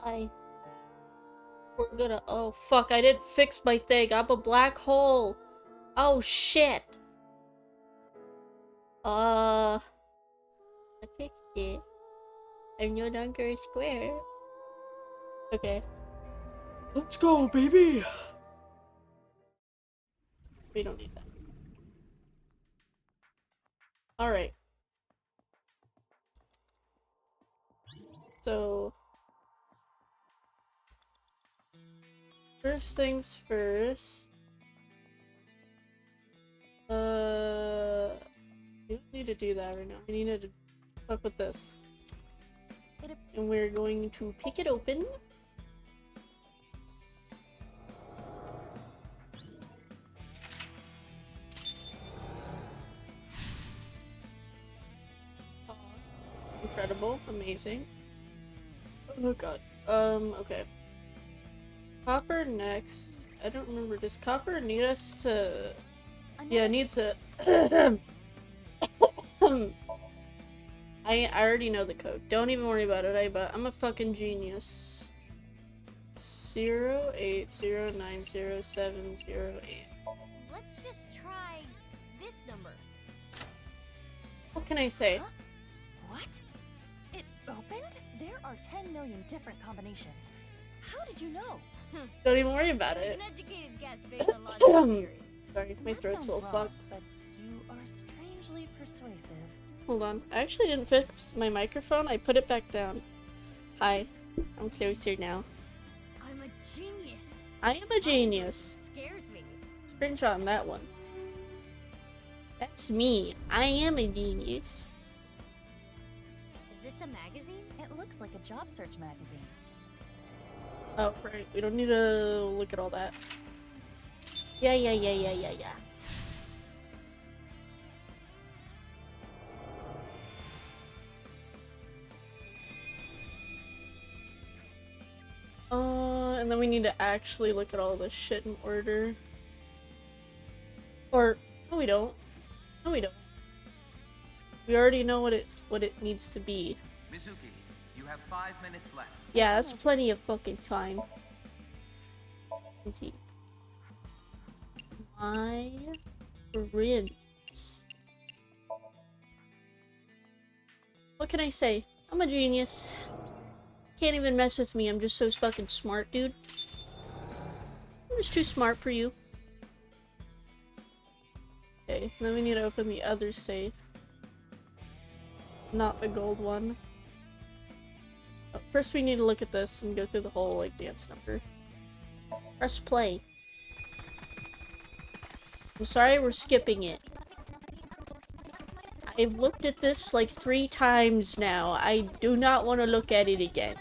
Hi. We're gonna. Oh fuck! I didn't fix my thing. I'm a black hole. Oh shit. I fixed it. I'm no longer a square. Okay. Let's go, baby. We don't need that. All right. So first things first. We don't need to do that right now. We need to fuck with this. And we're going to pick it open. Incredible. Amazing. Oh god. Okay. Copper next. I don't remember. Does Copper need us to... Yeah, it needs to... I already know the code. Don't even worry about it, I'm a fucking genius. 080907078. Let's just try this number. What can I say? Huh? What? It opened? There are 10 million different combinations. How did you know? Don't even worry about It was it. an educated guess based on logical theory. Sorry, my That throat's a sounds little wrong, fucked. but you are strangely persuasive. Hold on. I actually didn't fix my microphone. I put it back down. Hi. I'm closer now. I'm a genius. I am a genius. It scares me. Screenshot on that one. That's me. I am a genius. Is this a magazine? It looks like a job search magazine. Oh, right. We don't need to look at all that. Yeah. And then we need to actually look at all this shit in order. Or, no we don't. No we don't. We already know what it needs to be. Mizuki, you have 5 minutes left. Yeah, that's plenty of fucking time. Let's see. My prince. What can I say? I'm a genius. Can't even mess with me. I'm just so fucking smart, dude. I'm just too smart for you. Okay, then we need to open the other safe. Not the gold one. Oh, first we need to look at this and go through the whole, like, dance number. Press play. I'm sorry we're skipping it. I've looked at this like 3 times now. I do not want to look at it again.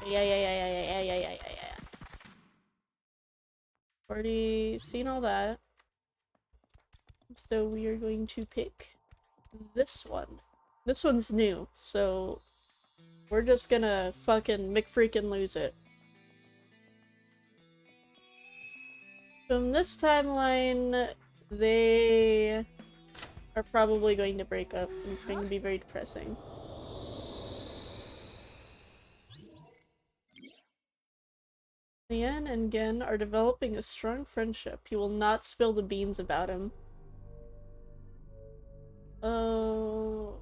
Yeah. Already seen all that. So we are going to pick this one. This one's new, so we're just gonna fucking McFreakin' lose it. From this timeline, they are probably going to break up, and it's going to be very depressing. Lian and Gen are developing a strong friendship. You will not spill the beans about him. Oh.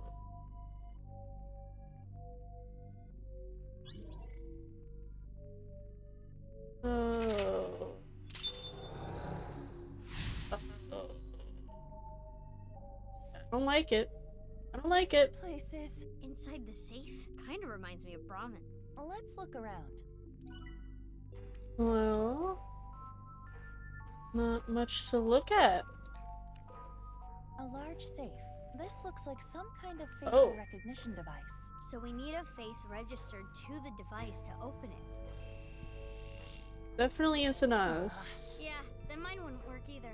Oh. I don't like it. I don't like it. Places. Inside the safe? Kinda reminds me of Brahmin. Let's look around. Well, not much to look at. A large safe. This looks like some kind of facial recognition device. So we need a face registered to the device to open it. Definitely isn't us. Yeah, then mine wouldn't work either.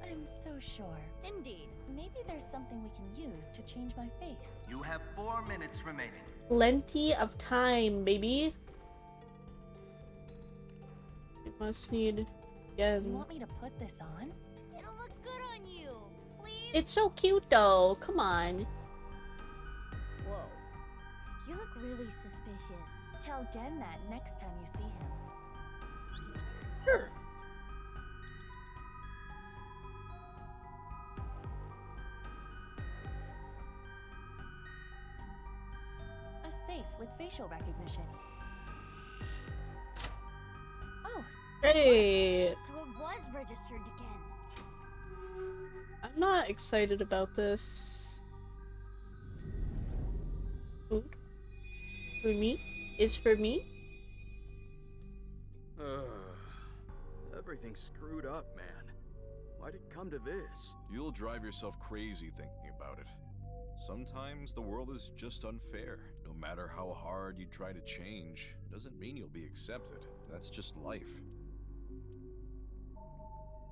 I'm so sure. Indeed. Maybe there's something we can use to change my face. You have 4 minutes remaining. Plenty of time, baby. We must need You again. want me to put this on? It'll look good on you. Please? It's so cute though. Come on. Whoa. You look really suspicious. Tell Gen that next time you see him. Sure. A safe with facial recognition. Oh, Great. So it was registered again. I'm not excited about this. Food? For me? Is for me? Everything's screwed up, man. Why'd it come to this? You'll drive yourself crazy thinking about it. Sometimes the world is just unfair. No matter how hard you try to change, doesn't mean you'll be accepted. That's just life.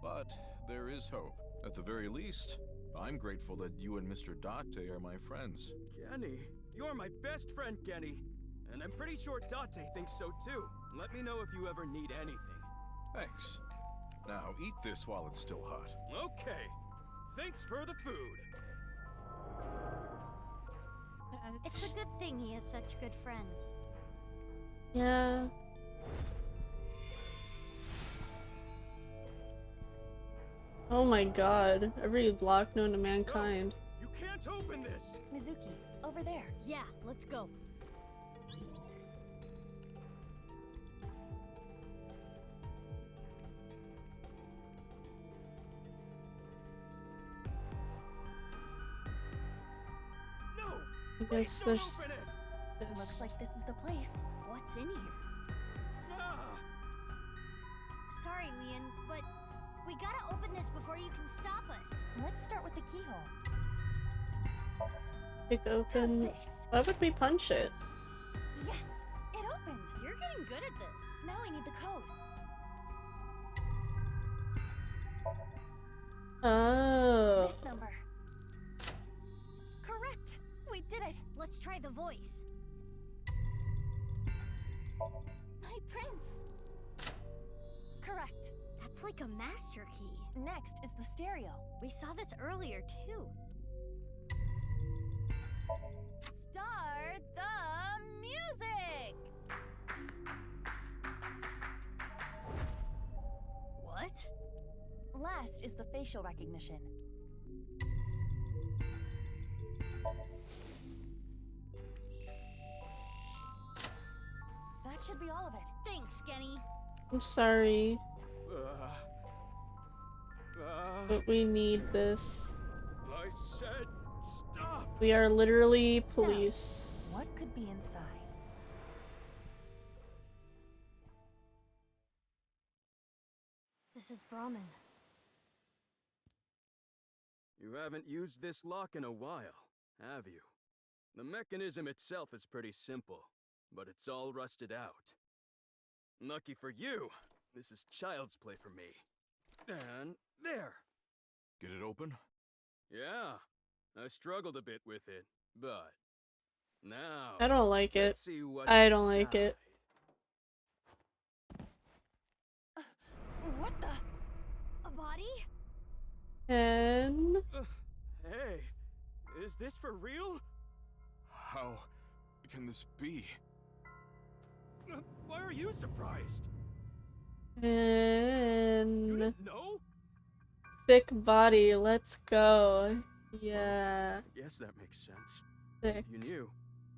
But there is hope. At the very least, I'm grateful that you and Mr. Date are my friends. Kenny, you're my best friend, Kenny. And I'm pretty sure Date thinks so too. Let me know if you ever need anything. Thanks. Now eat this while it's still hot. Okay. Thanks for the food. It's a good thing he has such good friends. Yeah. Oh my god. Every block known to mankind. You can't open this! Mizuki, over there. Yeah, let's go. No! I guess Don't there's open it! this. Looks like this is the place. What's in here? Ah! Sorry, Leon, but we gotta open this before you can stop us. Let's start with the keyhole. Pick How's open. this? Why would we punch it? Yes, it opened. You're getting good at this. Now I need the code. Oh. This number. Correct. We did it. Let's try the voice. My prince. Correct. That's like a master key. Next is the stereo. We saw this earlier, too. Start the music. What? Last is the facial recognition. That should be all of it. Thanks, Kenny. I'm sorry, Uh, but we need this. I said stop! We are literally police. What could be inside? This is Brahmin. You haven't used this lock in a while, have you? The mechanism itself is pretty simple, but it's all rusted out. Lucky for you, this is child's play for me. And there! Get it open? Yeah, I struggled a bit with it, but now I don't like it. let's see what's I don't like inside. it. What the? A body? And Hey, is this for real? How can this be? Why are you surprised? You and didn't know? sick body. Let's go. Yeah, Yes, that makes sense. sick. If you knew,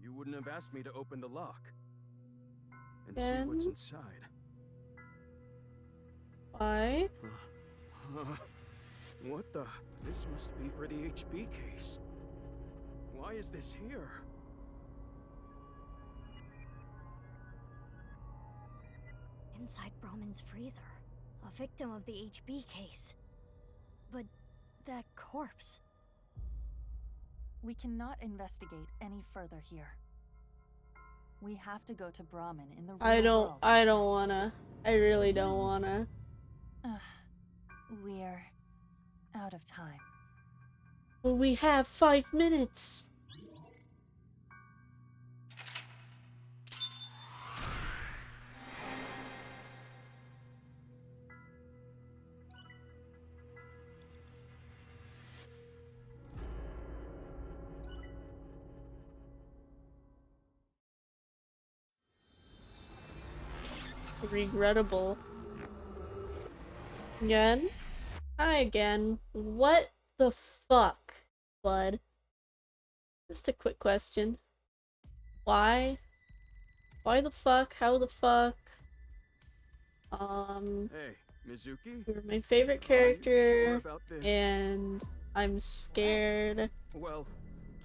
you wouldn't have asked me to open the lock and see what's And inside. why? What the? This must be for the HP case. Why is this here? Inside Brahmin's freezer. A victim of the HB case. But that corpse. We cannot investigate any further here. We have to go to Brahmin in the real world. I don't wanna. I really don't wanna. We're out of time. But we have 5 minutes. regrettable. Again? Hi again. What the fuck, bud? Just a quick question. Why? Why the fuck? How the fuck? Hey, Mizuki? You're my favorite Are you sure character, about this? and I'm scared. Well,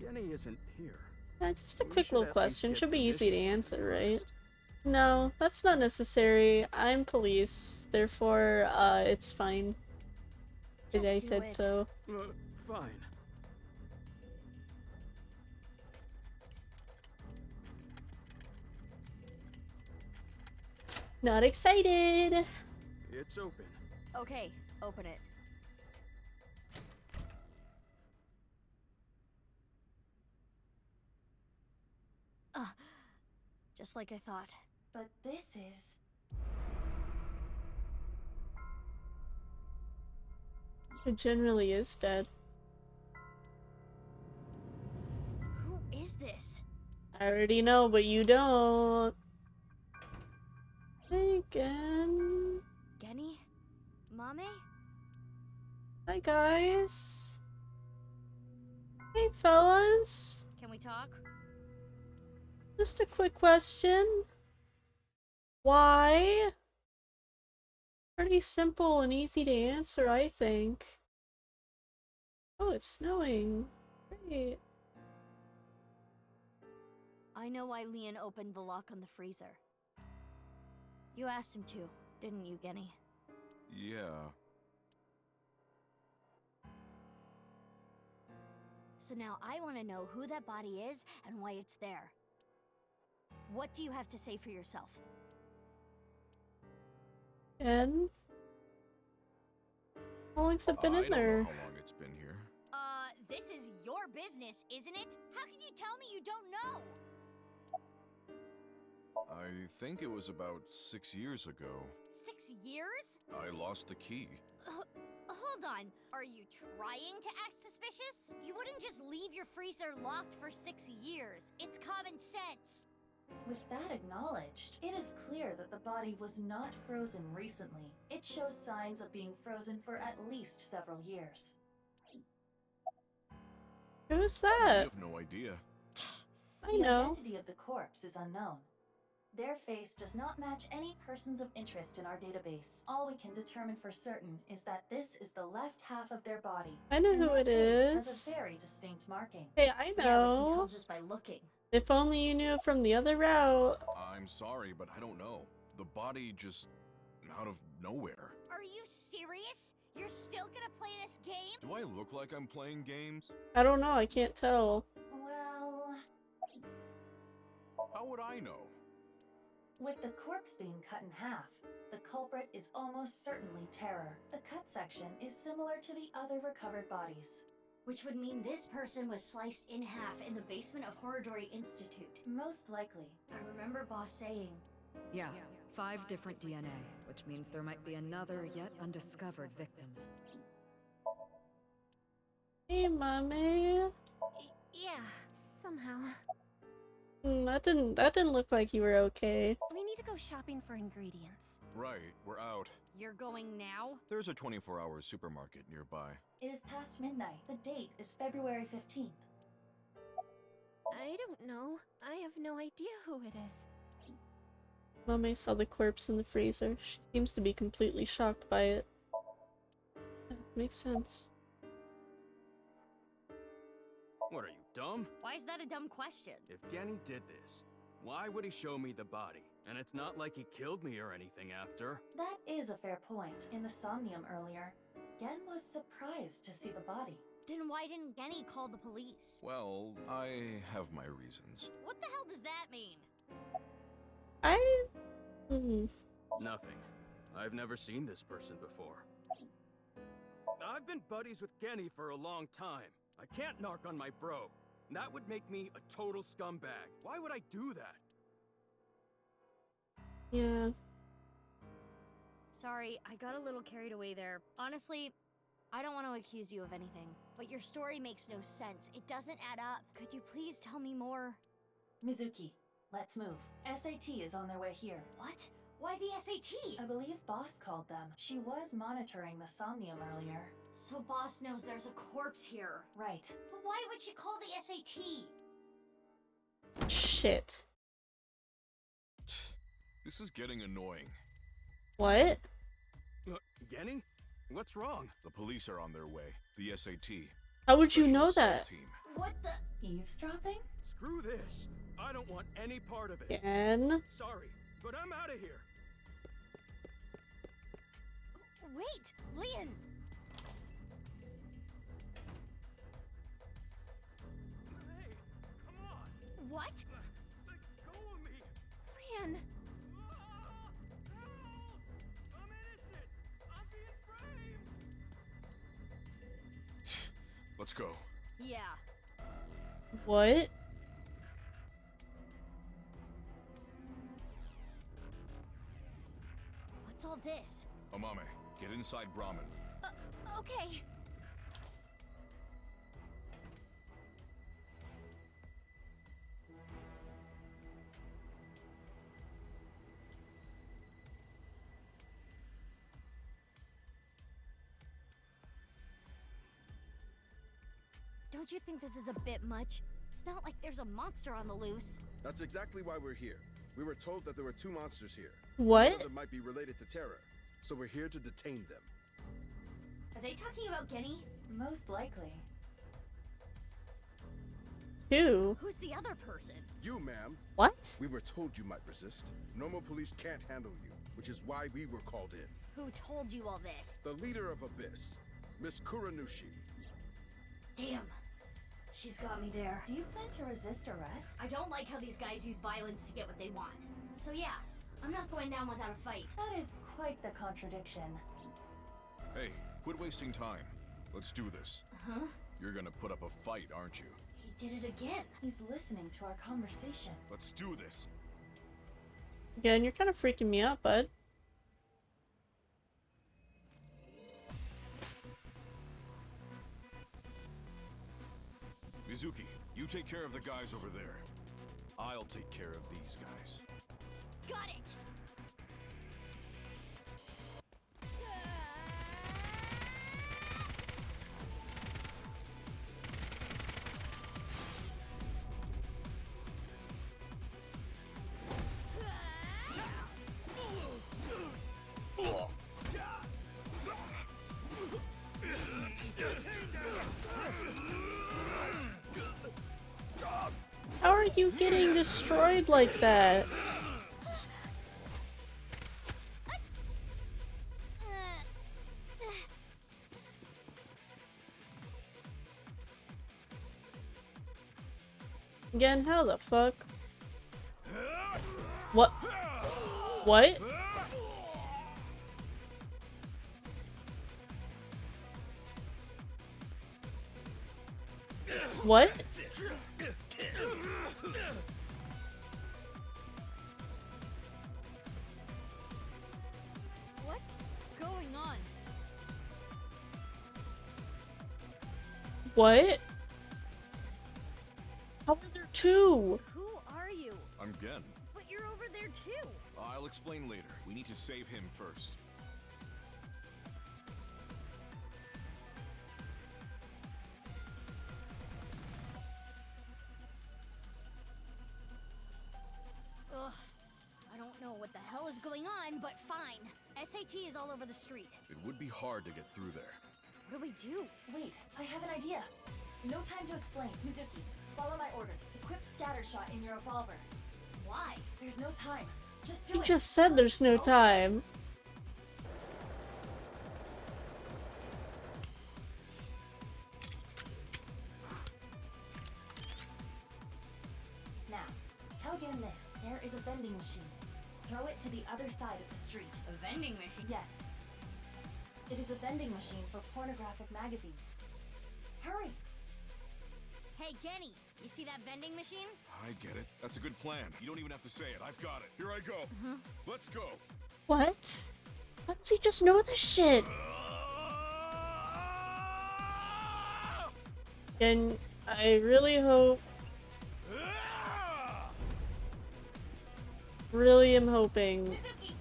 Genny isn't here. Just a We quick should little at least question. get Should be easy to permission answer, from him right? first. No, that's not necessary. I'm police, therefore, it's fine. Just I do said it. so. Fine. Not excited! It's open. Okay, open it. Just like I thought. But this is... It generally is dead. Who is this? I already know, but you don't. Hey again. Genny? Mame? Hi guys. Hey fellas. Can we talk? Just a quick question. Why? Pretty simple and easy to answer, I think. Oh, it's snowing. Great. I know why Leon opened the lock on the freezer. You asked him to, didn't you, Genny? Yeah. So now I want to know who that body is and why it's there. What do you have to say for yourself? And how long's it been I in don't there? know how long it's been here. This is your business, isn't it? How can you tell me you don't know? I think it was about 6 years ago. 6 years? I lost the key. Hold on. Are you trying to act suspicious? You wouldn't just leave your freezer locked for 6 years. It's common sense. With that acknowledged, it is clear that the body was not frozen recently. It shows signs of being frozen for at least several years. Who's I that? have no idea. I The know. identity of the corpse is unknown. Their face does not match any persons of interest in our database. All we can determine for certain is that this is the left half of their body. I know and who their it face has is. a very distinct marking. Hey, I Yeah, we can know. tell just by looking. If only you knew from the other route. I'm sorry, but I don't know. The body just out of nowhere. Are you serious? You're still gonna play this game? Do I look like I'm playing games? I don't know, I can't tell. Well, How would I know? with the corpse being cut in half, the culprit is almost certainly Terror. The cut section is similar to the other recovered bodies. Which would mean this person was sliced in half in the basement of Horridori Institute. Most likely. I remember Boss saying. Yeah, 5 different DNA, which means there might be another yet undiscovered victim. Hey, mommy. Yeah, somehow. That didn't look like you were okay. We need to go shopping for ingredients. Right, we're out. You're going now? There's a 24-hour supermarket nearby. It is past midnight. The date is February 15th. I don't know. I have no idea who it is. Mommy saw the corpse in the freezer. She seems to be completely shocked by it. Yeah, makes sense. What are you, dumb? Why is that a dumb question? If Genny did this, why would he show me the body? And it's not like he killed me or anything after. That is a fair point. In the somnium earlier, Gen was surprised to see the body. Then why didn't Genny call the police? Well, I have my reasons. What the hell does that mean? Nothing. I've never seen this person before. I've been buddies with Genny for a long time. I can't narc on my bro. That would make me a total scumbag. Why would I do that? Yeah. Sorry, I got a little carried away there. Honestly, I don't want to accuse you of anything, but your story makes no sense. It doesn't add up. Could you please tell me more? Mizuki, let's move. SAT is on their way here. What? Why the SAT? I believe Boss called them. She was monitoring the somnium earlier. So Boss knows there's a corpse here. Right. But why would she call the SAT? Shit. This is getting annoying. What? Genny? What's wrong? The police are on their way. The SAT. How would you Special know assault that? Team. What the? Eavesdropping? Screw this. I don't want any part of it. Again? Sorry, but I'm out of here. Wait, Leon! Hey, come on. What? Let go of me. Leon! Ah, help! I'm innocent. I'm being framed. Let's go. Yeah. What? What's all this? Amame, get inside Brahmin. Okay. Don't you think this is a bit much? It's not like there's a monster on the loose. That's exactly why we're here. We were told that there were 2 monsters here. What? One of them might be related to terror, so we're here to detain them. Are they talking about Genny? Most likely. Two? Who's the other person? You, ma'am. What? We were told you might resist. Normal police can't handle you, which is why we were called in. Who told you all this? The leader of Abyss, Miss Kuranushi. Damn. She's got me there. Do you plan to resist arrest? I don't like how these guys use violence to get what they want. So yeah, I'm not going down without a fight. That is quite the contradiction. Hey, quit wasting time. Let's do this. Huh? You're gonna put up a fight, aren't you? He did it again. He's listening to our conversation. Let's do this. Again, you're kind of freaking me out, bud. Mizuki, you take care of the guys over there. I'll take care of these guys. Got it! How are you getting destroyed like that? Again, how the fuck? What? What? What? What's going on? What? How are there 2? Who are you? I'm Gen. But you're over there too. I'll explain later. We need to save him first. Ugh. I don't know what the hell is going on, but fine. SAT is all over the street. It would be hard to get through there. What do we do? Wait, I have an idea. No time to explain. Mizuki, follow my orders. Equip Scattershot in your revolver. Why? There's no time. Just do You it. just said there's no time. Now, tell Gen this. There is a vending machine. Throw it to the other side of the street. A vending machine? Yes. It is a vending machine for pornographic magazines. Hurry! Hey, Genny, you see that vending machine? I get it. That's a good plan. You don't even have to say it. I've got it. Here I go. Let's go. What? How does he just know this shit? And I really hope... Really am hoping Mizuki,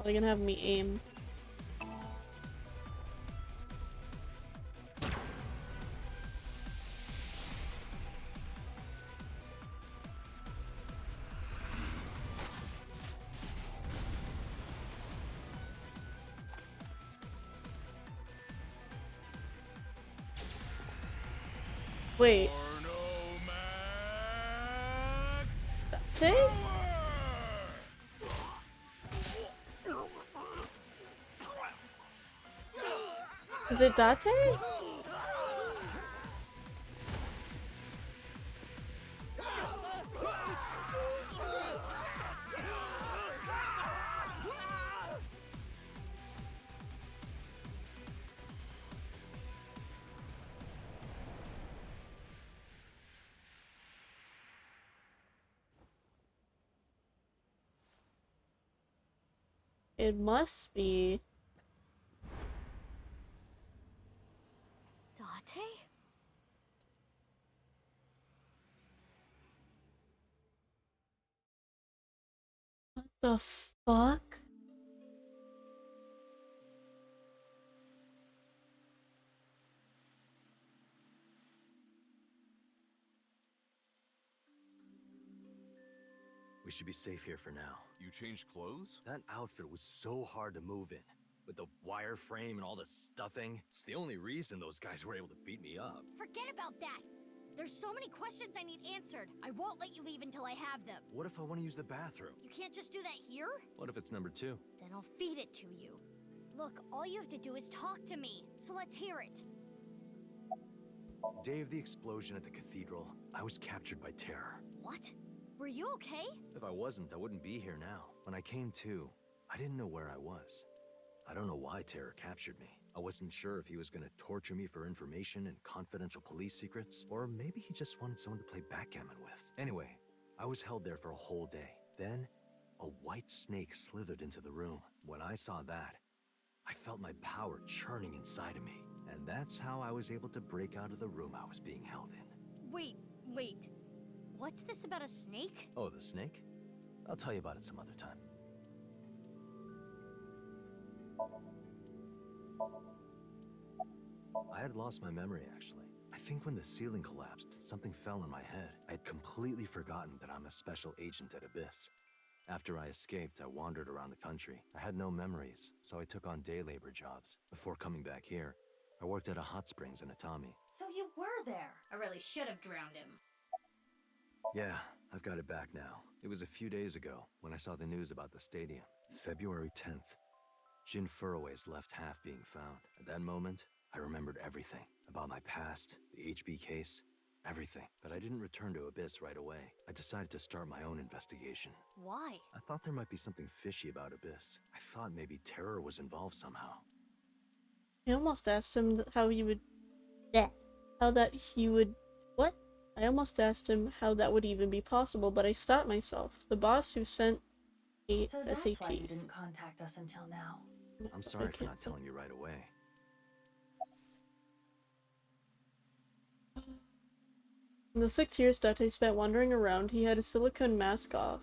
Probably gonna have me aim. Wait. That thing? Is it Date? It must be. Date? What the fuck? We should be safe here for now. You changed clothes? That outfit was so hard to move in. With the wireframe and all the stuffing. It's the only reason those guys were able to beat me up. Forget about that! There's so many questions I need answered. I won't let you leave until I have them. What if I want to use the bathroom? You can't just do that here? What if it's number 2? Then I'll feed it to you. Look, all you have to do is talk to me. So let's hear it. Day of the explosion at the cathedral, I was captured by terror. What? Were you okay? If I wasn't, I wouldn't be here now. When I came to, I didn't know where I was. I don't know why Terror captured me. I wasn't sure if he was gonna torture me for information and confidential police secrets, or maybe he just wanted someone to play backgammon with. Anyway, I was held there for a whole day. Then, a white snake slithered into the room. When I saw that, I felt my power churning inside of me. And that's how I was able to break out of the room I was being held in. Wait. What's this about a snake? Oh, the snake? I'll tell you about it some other time. I had lost my memory, actually. I think when the ceiling collapsed, something fell on my head. I had completely forgotten that I'm a special agent at Abyss. After I escaped, I wandered around the country. I had no memories, so I took on day labor jobs. Before coming back here, I worked at a hot springs in Atami. So you were there. I really should have drowned him. Yeah, I've got it back now. It was a few days ago when I saw the news about the stadium. February 10th. Jin Furroway's left half being found. At that moment, I remembered everything. About my past, the HB case, everything. But I didn't return to Abyss right away. I decided to start my own investigation. Why? I thought there might be something fishy about Abyss. I thought maybe Terror was involved somehow. I almost asked him how he would... How that he would... What? I almost asked him how that would even be possible, but I stopped myself. The boss who sent a So that's SAT. why you didn't contact us until now. I'm sorry for not telling you right away. In the 6 years Date spent wandering around, he had a silicone mask off.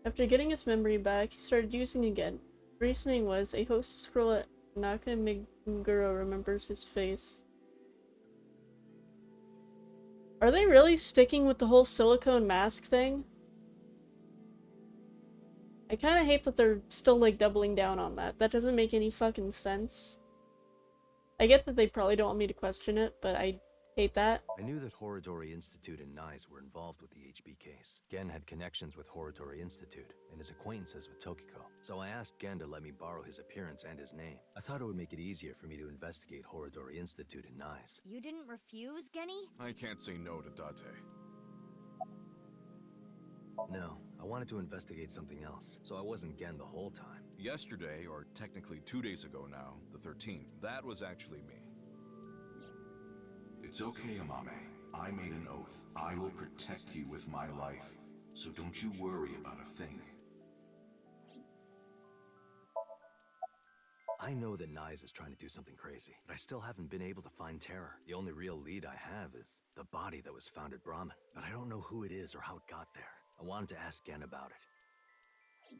After getting his memory back, he started using it again. The reasoning was a hostess girl at Nakamiguro remembers his face. Are they really sticking with the whole silicone mask thing? I kind of hate that they're still, like, doubling down on that. That doesn't make any fucking sense. I get that they probably don't want me to question it, but I hate that. I knew that Horodori Institute and NICE were involved with the HB case. Gen had connections with Horodori Institute and his acquaintances with Tokiko, so I asked Gen to let me borrow his appearance and his name. I thought it would make it easier for me to investigate Horodori Institute and NICE. You didn't refuse, Genny? I can't say no to Date. No, I wanted to investigate something else, so I wasn't Gen the whole time. Yesterday, or technically 2 days ago now, the 13th, that was actually me. It's okay, Amame. I made an oath. I will protect you with my life. So don't you worry about a thing. I know that NICE is trying to do something crazy, but I still haven't been able to find Terror. The only real lead I have is the body that was found at Brahmin, but I don't know who it is or how it got there. I wanted to ask Gen about it.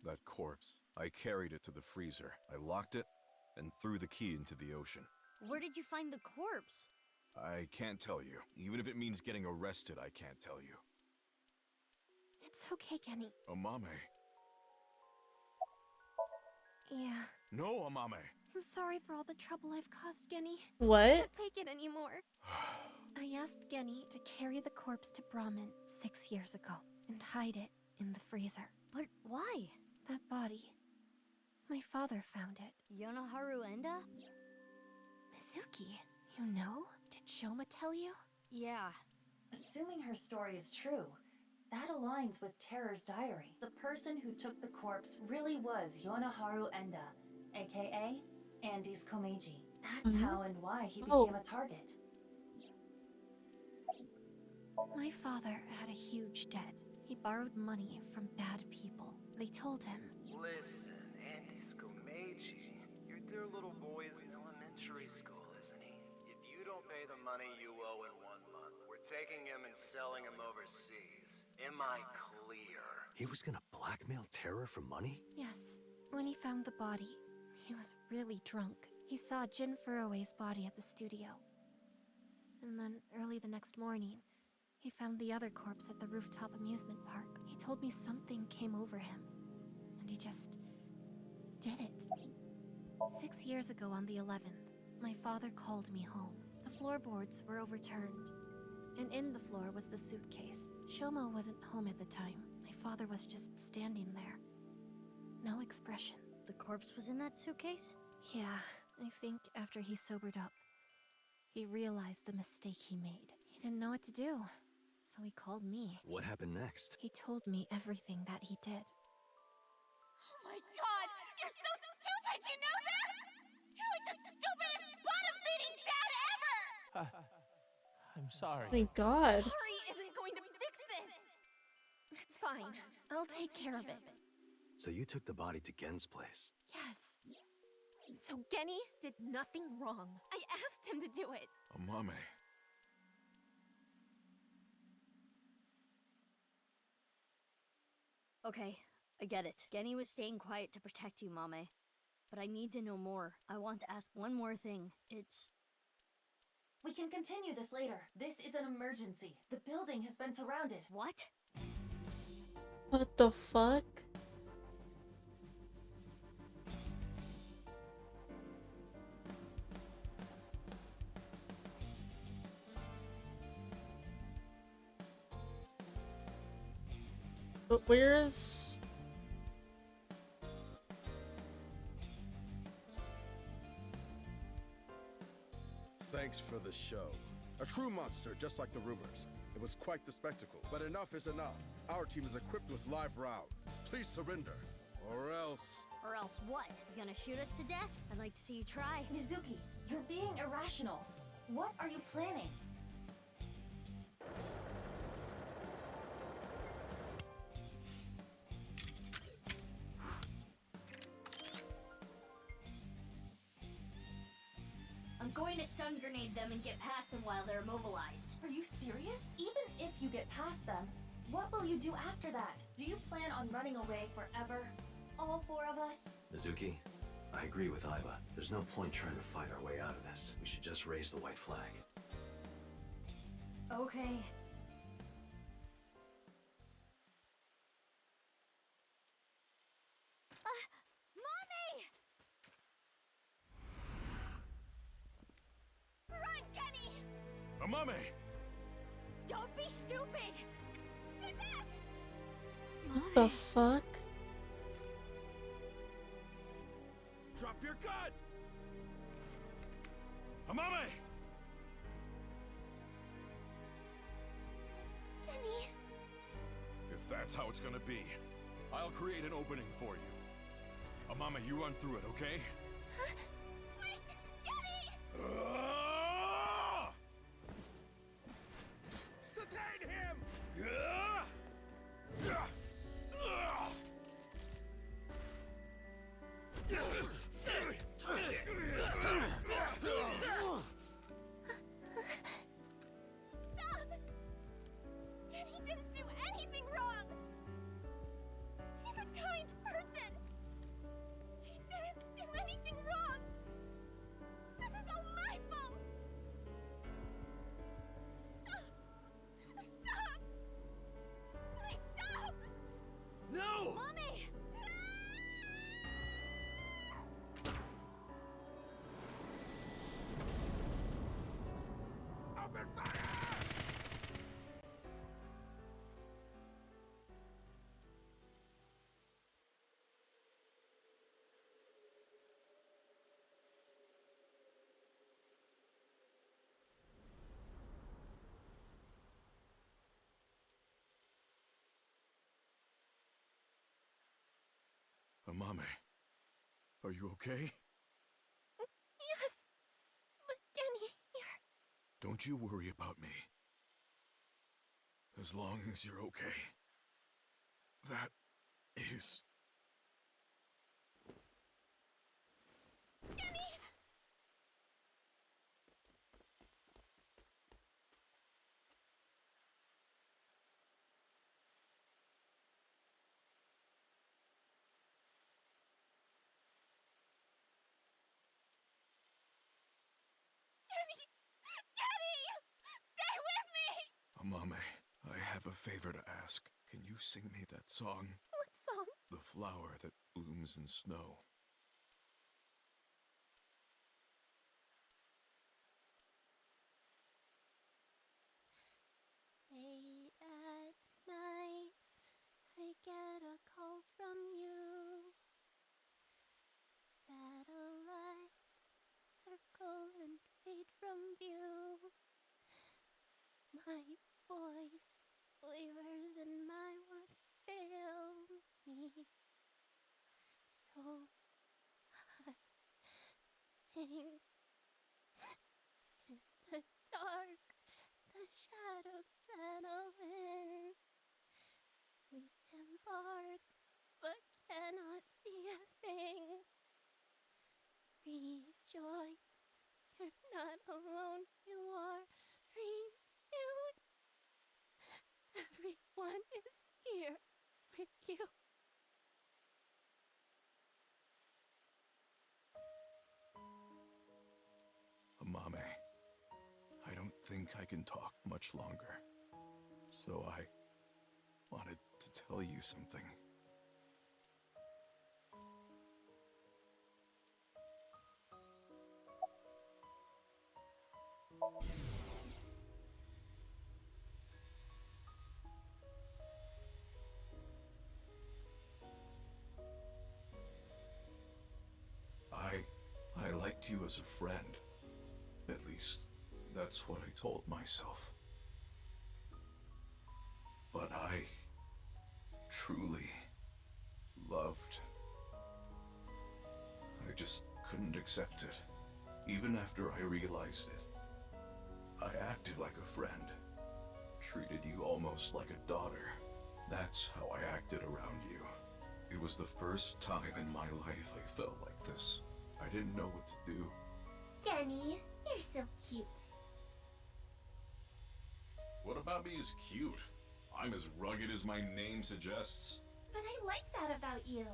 That corpse. I carried it to the freezer. I locked it and threw the key into the ocean. Where did you find the corpse? I can't tell you. Even if it means getting arrested, I can't tell you. It's okay, Kenny. Amame. Yeah. No, Amame! I'm sorry for all the trouble I've caused, Genny. I What? can't take it anymore. I asked Genny to carry the corpse to Brahmin 6 years ago and hide it in the freezer. But why? That body. My father found it. Yonoharu Enda? Mizuki, you know? Did Shoma tell you? Yeah. Assuming her story is true, that aligns with Terror's diary. The person who took the corpse really was Yonoharu Enda, aka Andy's Komeiji. That's how and why he became a target. My father had a huge debt. He borrowed money from bad people. They told him, Listen, Andy's Komeiji. Your dear little boy is in elementary school, isn't he? If you don't pay the money you owe in 1 month, we're taking him and selling him overseas. Am I clear? He was gonna blackmail Terror for money? yes. When he found the body, he was really drunk. He saw Jin Furue's body at the studio. And then early the next morning, he found the other corpse at the rooftop amusement park. He told me something came over him, and he just did it. 6 years ago on the 11th, my father called me home. The floorboards were overturned, and in the floor was the suitcase. Shoma wasn't home at the time. My father was just standing there. No expression. The corpse was in that suitcase? Yeah, I think after he sobered up, he realized the mistake he made. He didn't know what to do, so he called me. What happened next? He told me everything that he did. Oh my god! You're so stupid, you know that? You're like the stupidest bottom-feeding dad ever! I'm sorry. Oh my god. Sorry isn't going to fix this! It's fine. I'll take care of it. So you took the body to Gen's place? Yes. So Genny did nothing wrong. I asked him to do it. Amame. Okay, I get it. Genny was staying quiet to protect you, Mame. But I need to know more. I want to ask one more thing. We can continue this later. This is an emergency. The building has been surrounded. What? What the fuck? But where is... Thanks for the show. A true monster, just like the rumors. It was quite the spectacle, but enough is enough. Our team is equipped with live rounds. Please surrender, or else... Or else what? You gonna shoot us to death? I'd like to see you try. Mizuki, you're being irrational. What are you planning? I'm going to stun grenade them and get past them while they're immobilized. Are you serious? Even if you get past them, what will you do after that? Do you plan on running away forever? All 4 of us? Mizuki, I agree with Aiba. There's no point trying to fight our way out of this. We should just raise the white flag. Okay. Mommy! Run, Genny! Amame! Don't be stupid! Get back! What the fuck? Drop your gun! Amame! Genny! If that's how it's gonna be, I'll create an opening for you. Amame, you run through it, okay? Wait! Genny! Detain him! Stop! Genny didn't do anything wrong! He's a kind person! Amame, are you okay? Yes! But Kenny, you're... Don't you worry about me. As long as you're okay. That is... Kenny! Kenny! Kenny! Stay with me! Amame, I have a favor to ask. Can you sing me that song? What song? The flower that blooms in snow. Late at night, I get a call from you. Satellites circle and fade from view. My voice wavers and my words fail me. So I sing in the dark. The shadows settle in. We embark, but cannot see a thing. Rejoice, you're not alone, you are renewed. Everyone is here with you. Amame, I don't think I can talk much longer. So I wanted to tell you something. I liked you as a friend. At least, that's what I told myself. But I truly loved. I just couldn't accept it. Even after I realized it. I acted like a friend. Treated you almost like a daughter. That's how I acted around you. It was the first time in my life I felt like this. I didn't know what to do. Kenny, you're so cute. What about me is cute? I'm as rugged as my name suggests. But I like that about you.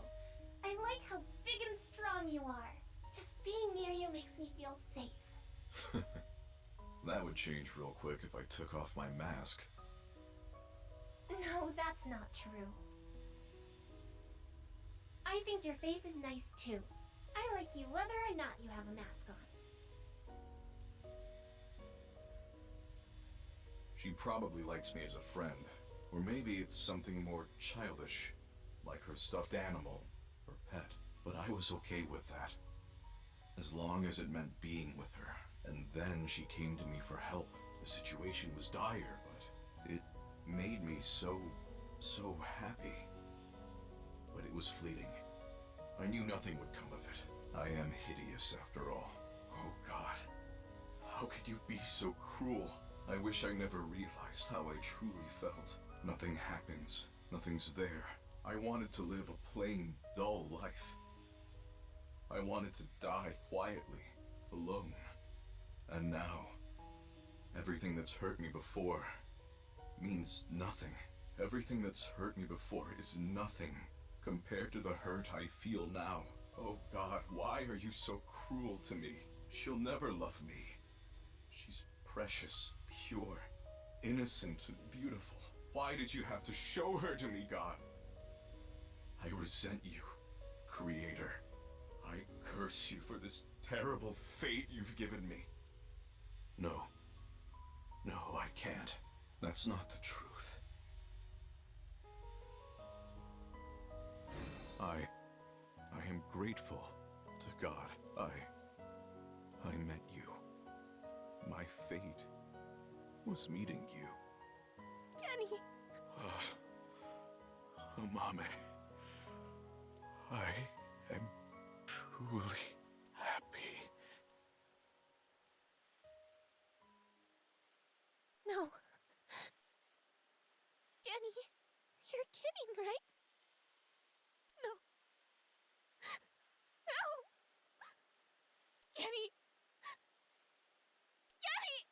I like how big and strong you are. Just being near you makes me feel safe. That would change real quick if I took off my mask. No, that's not true. I think your face is nice too. I like you whether or not you have a mask on. She probably likes me as a friend. Or maybe it's something more childish, like her stuffed animal or pet. But I was okay with that. As long as it meant being with her. And then she came to me for help. The situation was dire, but it made me so happy. But it was fleeting. I knew nothing would come of it. I am hideous after all. Oh God. How could you be so cruel? I wish I never realized how I truly felt. Nothing happens. Nothing's there. I wanted to live a plain, dull life. I wanted to die quietly, alone. And now, everything that's hurt me before means nothing. Everything that's hurt me before is nothing compared to the hurt I feel now. Oh God, why are you so cruel to me? She'll never love me. She's precious, pure, innocent, and beautiful. Why did you have to show her to me, God? I resent you, Creator. I curse you for this terrible fate you've given me. No. No, I can't. That's not the truth. I am grateful to God. I met you. My fate was meeting you. Kenny! Amame. am truly happy. No. Kenny, you're kidding, right? No. No! Kenny! Kenny!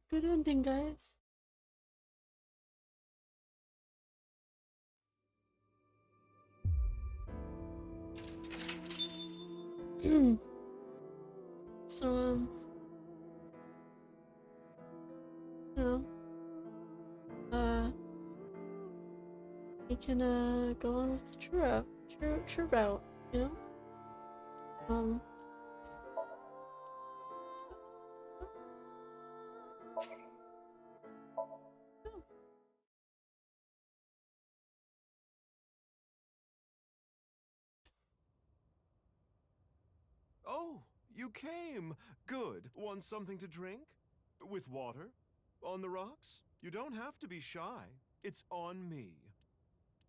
Good ending, guys. So, you know, we can, go on with the true route, you know? Oh, you came! Good. Want something to drink? With water? On the rocks? You don't have to be shy. It's on me.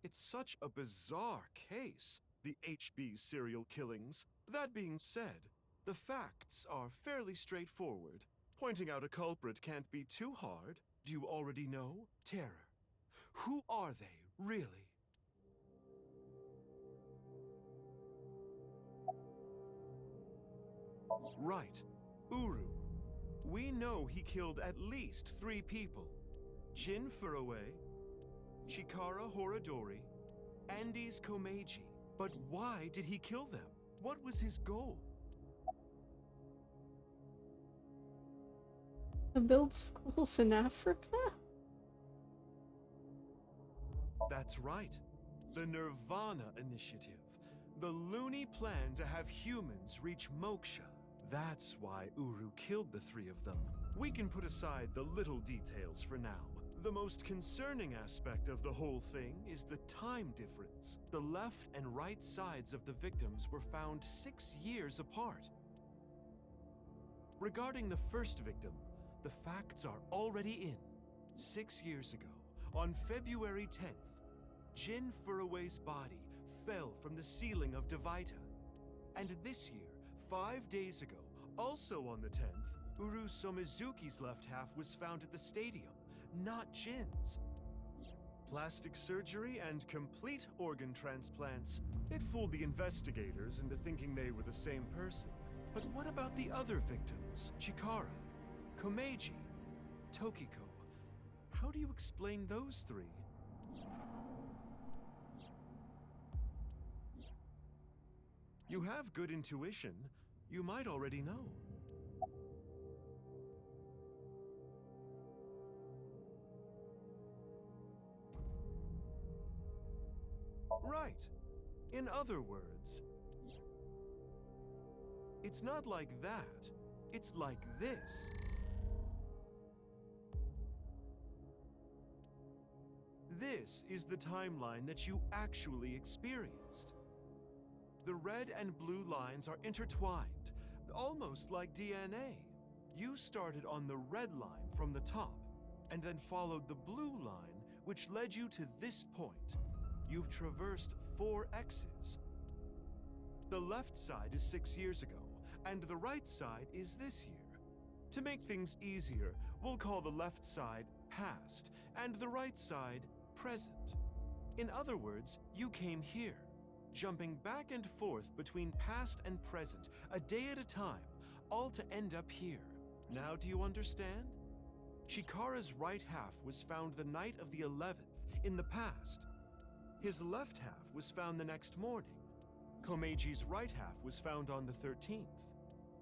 It's such a bizarre case, the HB serial killings. That being said, the facts are fairly straightforward. Pointing out a culprit can't be too hard. Do you already know? Terror. Who are they, really? Right. Uru. We know he killed at least 3 people. Jin Furue, Chikara Horadori, Andes Komeiji. But why did he kill them? What was his goal? To build schools in Africa? That's right. The Nirvana Initiative. The loony plan to have humans reach moksha. That's why Uru killed the 3 of them. We can put aside the little details for now. The most concerning aspect of the whole thing is the time difference. The left and right sides of the victims were found 6 years apart. Regarding the first victim, the facts are already in. 6 years ago, on February 10th, Jin Furue's body fell from the ceiling of Devaita. And this year, 5 days ago, also on the 10th, Uru Somizuki's left half was found at the stadium, not Jin's. Plastic surgery and complete organ transplants. It fooled the investigators into thinking they were the same person. But what about the other victims? Chikara, Komeiji, Tokiko. How do you explain those 3? You have good intuition. You might already know. Right. In other words, it's not like that. It's like this. This is the timeline that you actually experienced. The red and blue lines are intertwined, almost like DNA. You started on the red line from the top, and then followed the blue line, which led you to this point. You've traversed 4 X's. The left side is 6 years ago, and the right side is this year. To make things easier, we'll call the left side past, and the right side present. In other words, you came here, jumping back and forth between past and present, a day at a time, all to end up here. Now do you understand? Chikara's right half was found the night of the 11th, in the past. His left half was found the next morning. Komeiji's right half was found on the 13th.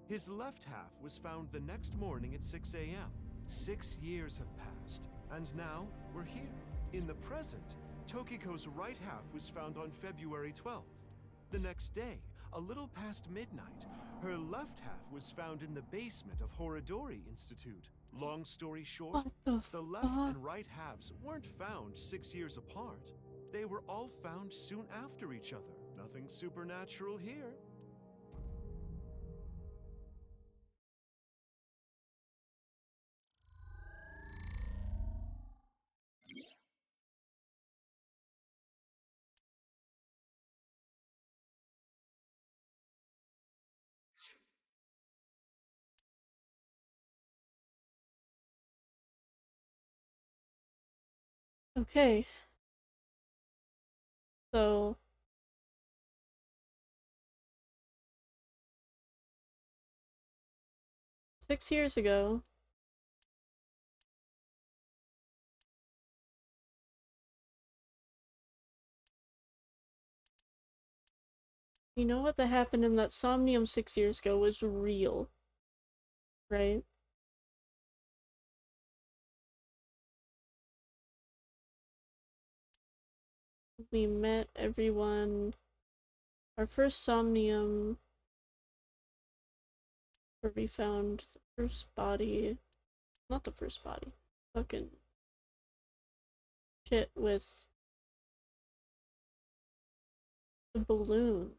His left half was found the next morning at 6 a.m. 6 years have passed, and now we're here. In the present, Tokiko's right half was found on February 12th. The next day, a little past midnight, her left half was found in the basement of Horodori Institute. Long story short, What the left and right halves weren't found 6 years apart. They were all found soon after each other. Nothing supernatural here. Okay. So 6 years ago, you know what that happened in that somnium 6 years ago was real, right? We met everyone. Our first somnium, where we found the first body. Not the first body. Fucking shit with the balloons.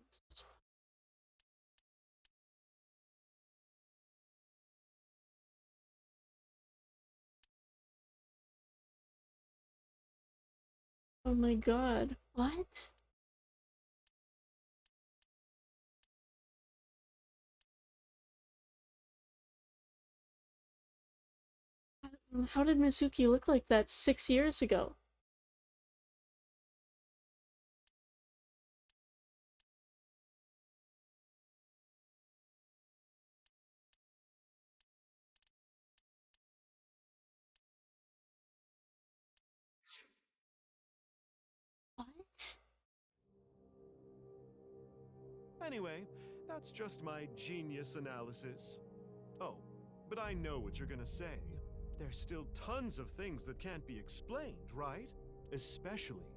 Oh my god. What? How did Mizuki look like that 6 years ago? What? Anyway, that's just my genius analysis. Oh, but I know what you're gonna say. There's still tons of things that can't be explained, right? Especially,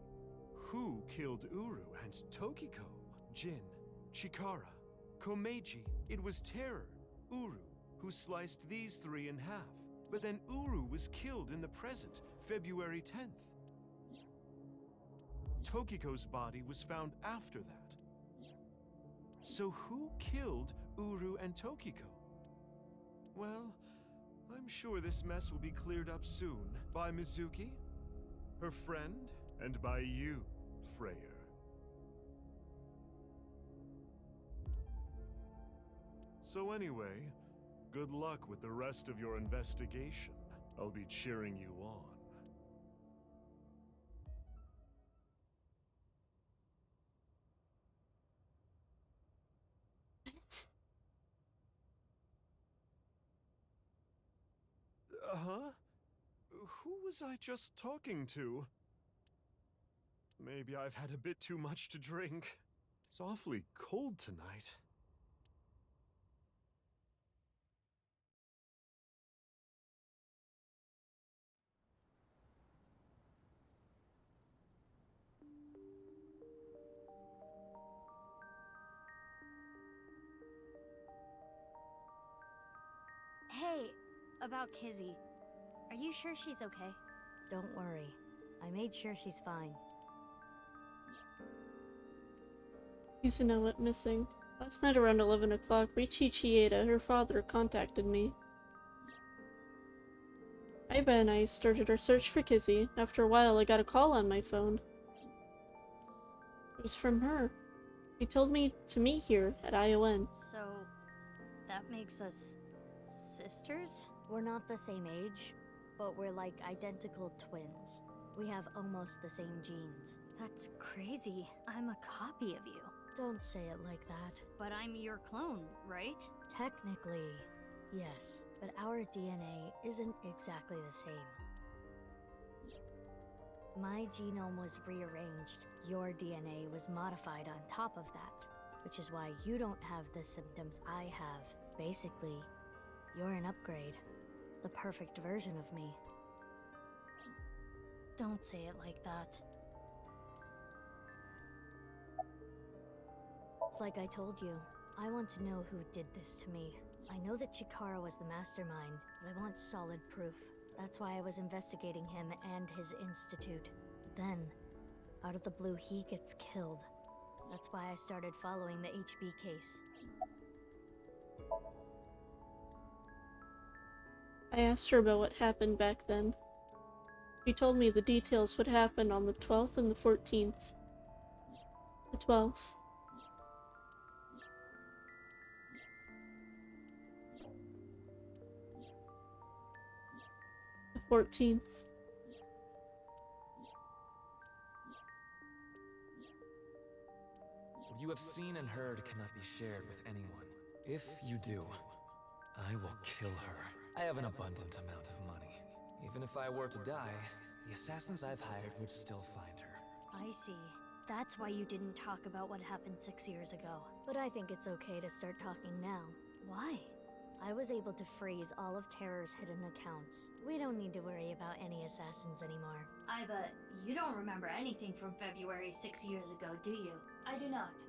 who killed Uru and Tokiko? Jin, Chikara, Komeiji. It was Terror, Uru, who sliced these three in half. But then Uru was killed in the present, February 10th. Tokiko's body was found after that. So who killed Uru and Tokiko? Well, I'm sure this mess will be cleared up soon by Mizuki, her friend, and by you, Freyer. So anyway, good luck with the rest of your investigation. I'll be cheering you on. What? Huh? Who was I just talking to? Maybe I've had a bit too much to drink. It's awfully cold tonight. Hey, about Kizzy. Are you sure she's okay? Don't worry. I made sure she's fine. Yusuna went missing. Last night around 11 o'clock, Richi Chieda, her father, contacted me. Aiba and I started our search for Kizzy. After a while, I got a call on my phone. It was from her. She told me to meet here at ION. So, that makes us sisters? We're not the same age, but we're like identical twins. We have almost the same genes. That's crazy. I'm a copy of you. Don't say it like that. But I'm your clone, right? Technically, yes. But our DNA isn't exactly the same. My genome was rearranged. Your DNA was modified on top of that, which is why you don't have the symptoms I have. Basically, you're an upgrade. The perfect version of me. Don't say it like that. It's like I told you. I want to know who did this to me. I know that Chikara was the mastermind, but I want solid proof. That's why I was investigating him and his institute. But then, out of the blue, he gets killed. That's why I started following the HB case. I asked her about what happened back then. She told me the details would happen on the 12th and the 14th. The 12th. The 14th. What you have seen and heard cannot be shared with anyone. If you do, I will kill her. I have an abundant amount of money. Even if I were to die, the assassins I've hired would still find her. I see. That's why you didn't talk about what happened 6 years ago. But I think it's okay to start talking now. Why? I was able to freeze all of Terror's hidden accounts. We don't need to worry about any assassins anymore. I bet you don't remember anything from February 6 years ago, do you? I do not.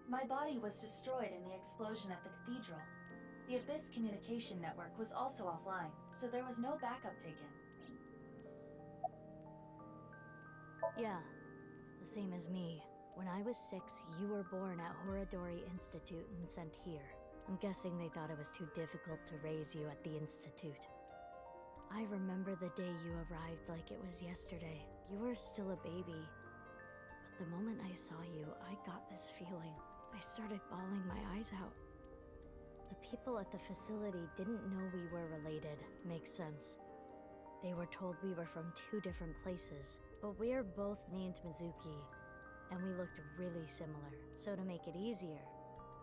My body was destroyed in the explosion at the cathedral. The Abyss communication network was also offline, so there was no backup taken. Yeah, the same as me. When I was 6, you were born at Horadori Institute and sent here. I'm guessing they thought it was too difficult to raise you at the Institute. I remember the day you arrived like it was yesterday. You were still a baby. But the moment I saw you, I got this feeling. I started bawling my eyes out. The people at the facility didn't know we were related. Makes sense. They were told we were from 2 different places, but we are both named Mizuki, and we looked really similar. So to make it easier,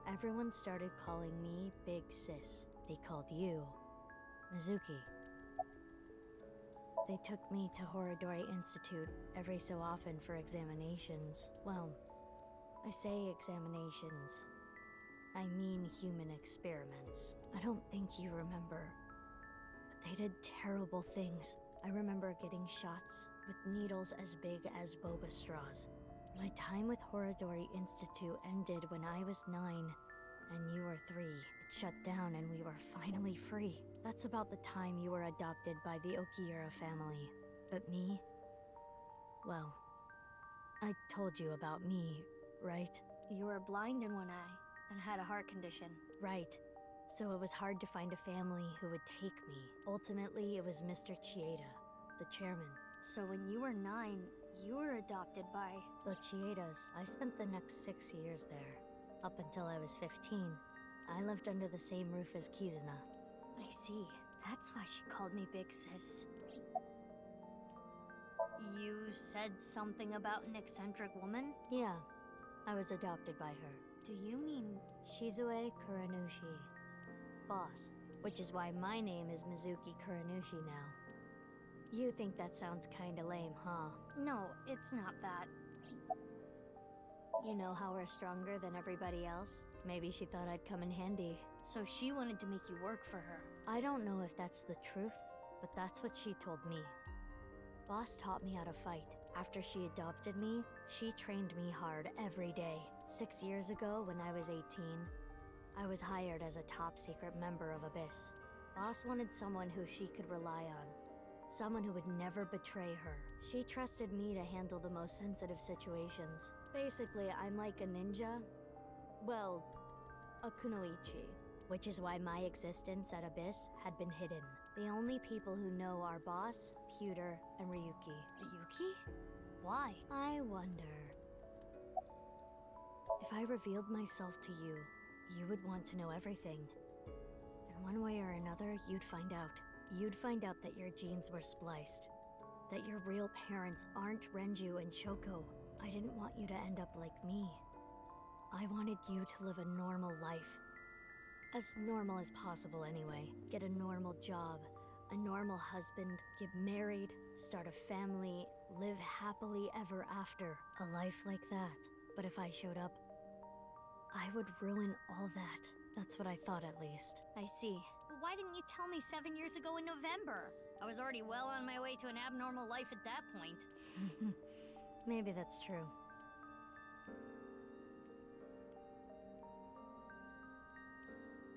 everyone started calling me Big Sis. They called you Mizuki. They took me to Horadori Institute every so often for examinations. Well, I say examinations. I mean human experiments. I don't think you remember, but they did terrible things. I remember getting shots with needles as big as boba straws. My time with Horadori Institute ended when I was 9, and you were 3. It shut down and we were finally free. That's about the time you were adopted by the Okiura family. But me? Well, I told you about me, right? You were blind in one eye and had a heart condition. Right. So it was hard to find a family who would take me. Ultimately, it was Mr. Chieda, the chairman. So when you were 9, you were adopted by the Chiedas. I spent the next 6 years there, up until I was 15. I lived under the same roof as Kizuna. I see. That's why she called me Big Sis. You said something about an eccentric woman? Yeah, I was adopted by her. Do you mean Shizue Kuranushi? Boss, which is why my name is Mizuki Kuranushi now. You think that sounds kinda lame, huh? No, it's not that. You know how we're stronger than everybody else? Maybe she thought I'd come in handy. So she wanted to make you work for her. I don't know if that's the truth, but that's what she told me. Boss taught me how to fight. After she adopted me, she trained me hard every day. 6 years ago, when I was 18, I was hired as a top secret member of Abyss. Boss wanted someone who she could rely on. Someone who would never betray her. She trusted me to handle the most sensitive situations. Basically, I'm like a ninja. Well, a kunoichi. Which is why my existence at Abyss had been hidden. The only people who know are Boss, Pewter, and Ryuki. Ryuki? Why? I wonder. If I revealed myself to you, you would want to know everything. In one way or another, you'd find out. You'd find out that your genes were spliced. That your real parents aren't Renju and Shoko. I didn't want you to end up like me. I wanted you to live a normal life. As normal as possible anyway. Get a normal job, a normal husband, get married, start a family, live happily ever after. A life like that. But if I showed up, I would ruin all that. That's what I thought, at least. I see. But why didn't you tell me 7 years ago in November? I was already well on my way to an abnormal life at that point. Maybe that's true.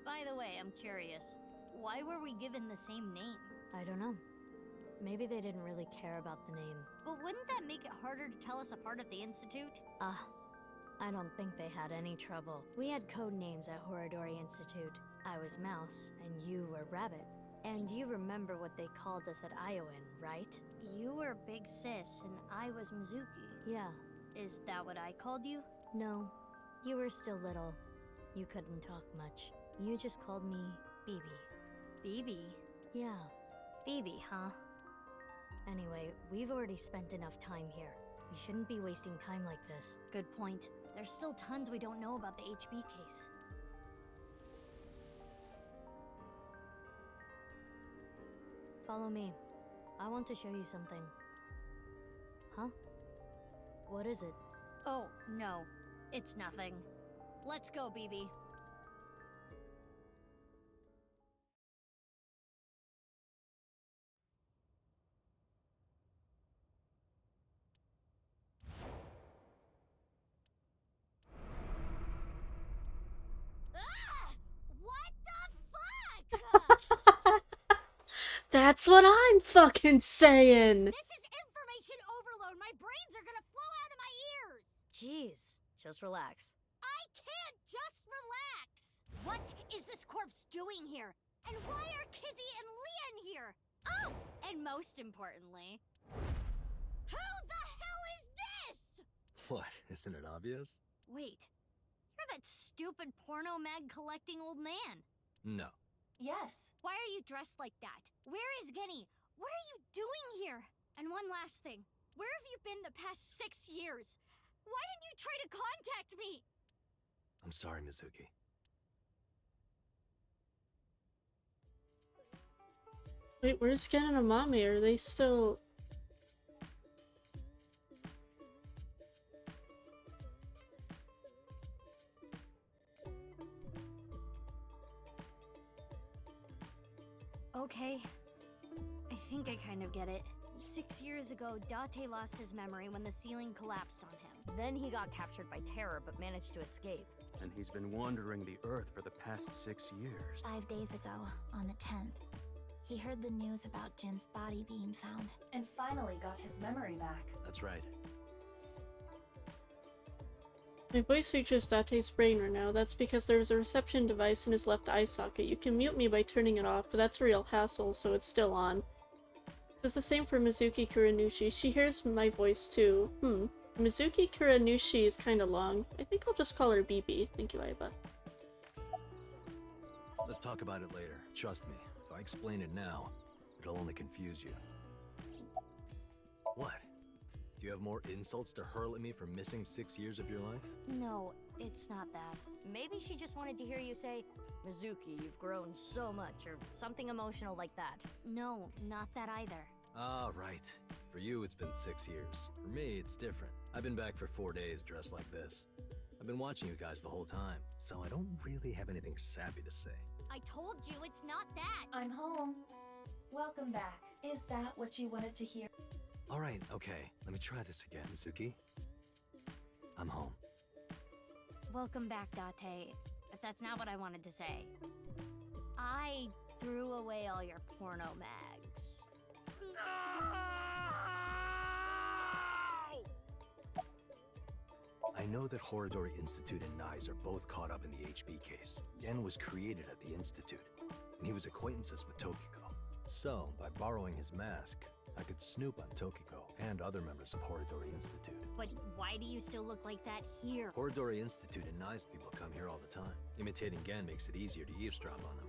By the way, I'm curious. Why were we given the same name? I don't know. Maybe they didn't really care about the name. But wouldn't that make it harder to tell us apart at the Institute? I don't think they had any trouble. We had code names at Horadori Institute. I was Mouse, and you were Rabbit. And you remember what they called us at Iowan, right? You were Big Sis, and I was Mizuki. Yeah. Is that what I called you? No. You were still little. You couldn't talk much. You just called me BB. BB? Yeah. BB, huh? Anyway, we've already spent enough time here. We shouldn't be wasting time like this. Good point. There's still tons we don't know about the HB case. Follow me. I want to show you something. Huh? What is it? Oh, no. It's nothing. Let's go, BB. That's what I'm fucking saying! This is information overload! My brains are gonna flow out of my ears! Jeez, just relax. I can't just relax! What is this corpse doing here? And why are Kizzy and Leon here? Oh, and most importantly, who the hell is this? What, isn't it obvious? Wait, you're that stupid porno mag collecting old man. No. Yes. Why are you dressed like that? Where is Genny? What are you doing here? And one last thing. Where have you been the past 6 years? Why didn't you try to contact me? I'm sorry, Mizuki. Wait, where's Ken and Amami? Are they still... Okay. I think I kind of get it. 6 years ago, Date lost his memory when the ceiling collapsed on him. Then he got captured by terror but managed to escape. And he's been wandering the Earth for the past 6 years. 5 days ago, on the 10th, he heard the news about Jin's body being found. And finally got his memory back. That's right. My voice reaches Date's brain right now. That's because there's a reception device in his left eye socket. You can mute me by turning it off, but that's a real hassle, so it's still on. This is the same for Mizuki Kuranushi. She hears my voice too. Mizuki Kuranushi is kinda long. I think I'll just call her BB. Thank you, Aiba. Let's talk about it later. Trust me, if I explain it now, it'll only confuse you. What? Do you have more insults to hurl at me for missing 6 years of your life? No, it's not that. Maybe she just wanted to hear you say, Mizuki, you've grown so much, or something emotional like that. No, not that either. Ah, right. For you, it's been 6 years. For me, it's different. I've been back for 4 days dressed like this. I've been watching you guys the whole time, so I don't really have anything sappy to say. I told you it's not that! I'm home. Welcome back. Is that what you wanted to hear? Alright, okay. Let me try this again, Mizuki. I'm home. Welcome back, Date. But that's not what I wanted to say. I threw away all your porno mags. I know that Horadori Institute and Nyes are both caught up in the HB case. Gen was created at the Institute, and he was acquaintances with Tokiko. So, by borrowing his mask, I could snoop on Tokiko and other members of Horadori Institute. But why do you still look like that here? Horadori Institute and Nyes people come here all the time. Imitating Gen makes it easier to eavesdrop on them.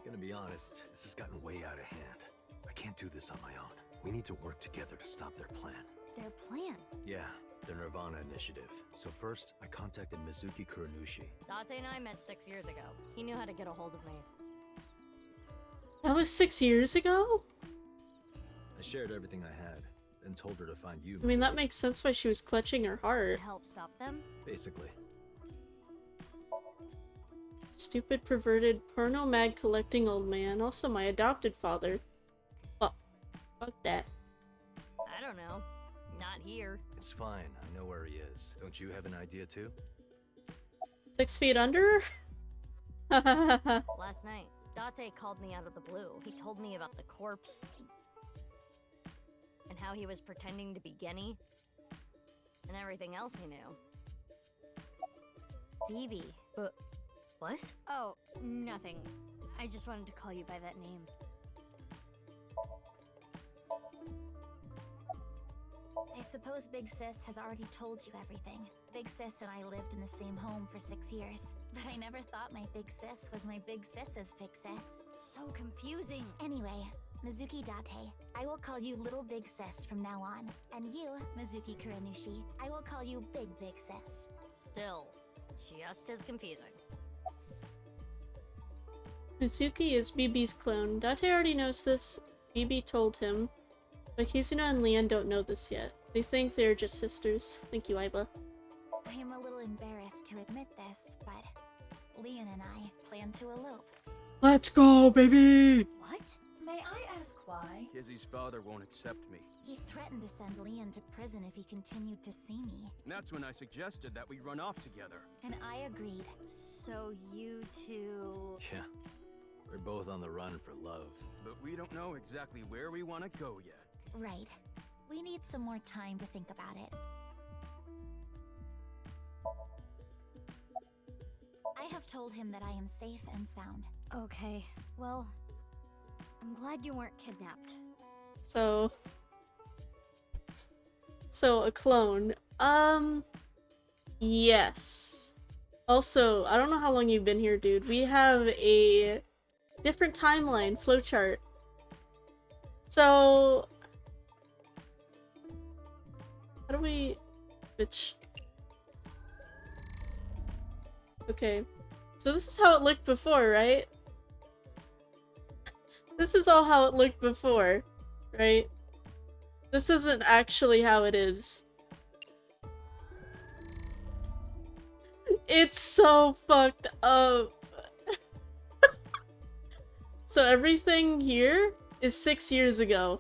Gonna be honest, this has gotten way out of hand. I can't do this on my own. We need to work together to stop their plan. Their plan? Yeah, their Nirvana initiative. So first, I contacted Mizuki Kuranushi. Date and I met 6 years ago. He knew how to get a hold of me. That was 6 years ago? I shared everything I had, and told her to find you, I mean, Mizuki. that makes sense why she was clutching her heart. To help stop them? Basically. Stupid, perverted, porno mag collecting old man. Also my adopted father. Fuck. Fuck that. I don't know. Not here. It's fine, I know where he is. Don't you have an idea too? 6 feet under? Last night, Date called me out of the blue. He told me about the corpse. And how he was pretending to be Genny. And everything else he knew. Phoebe. What? Oh, nothing. I just wanted to call you by that name. I suppose Big Sis has already told you everything. Big Sis and I lived in the same home for 6 years. But I never thought my Big Sis was my Big Sis's Big Sis. So confusing. Anyway, Mizuki Date, I will call you Little Big Sis from now on. And you, Mizuki Kuranushi, I will call you Big Big Sis. Still, just as confusing. Mizuki is BB's clone. Date already knows this. BB told him. But Kizuna and Leanne don't know this yet. They think they're just sisters. Thank you, Aiba. I am a little embarrassed to admit this, but Leon and I plan to elope. Let's go, baby! What? May I ask why? Kizzy's father won't accept me. He threatened to send Leon to prison if he continued to see me. That's when I suggested that we run off together. And I agreed. So you two... Yeah. We're both on the run for love. But we don't know exactly where we want to go yet. Right. We need some more time to think about it. I have told him that I am safe and sound. Okay, well, I'm glad you weren't kidnapped. So a clone. Yes. Also, I don't know how long you've been here, dude. We have a different timeline flowchart. So how do we... Bitch. Okay. So this is how it looked before, right? This is all how it looked before, right? This isn't actually how it is. It's so fucked up. So everything here is 6 years ago.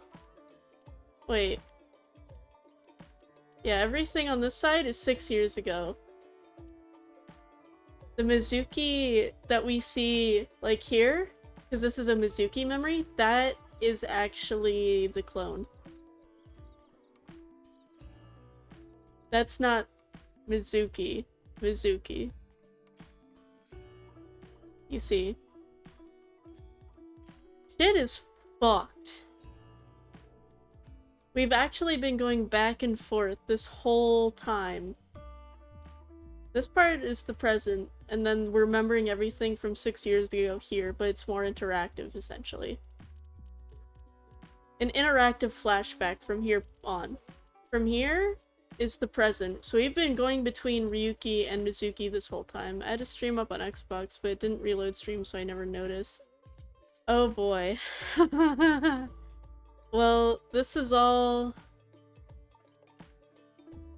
Wait. Yeah, everything on this side is 6 years ago. The Mizuki that we see, like, here, because this is a Mizuki memory, that is actually the clone. That's not Mizuki. Mizuki. You see. Shit is fucked. We've actually been going back and forth this whole time. This part is the present, and then we're remembering everything from 6 years ago here, but it's more interactive, essentially. An interactive flashback from here on. From here is the present, so we've been going between Ryuki and Mizuki this whole time. I had to stream up on Xbox, but it didn't reload stream, so I never noticed. Oh boy. Well, this is all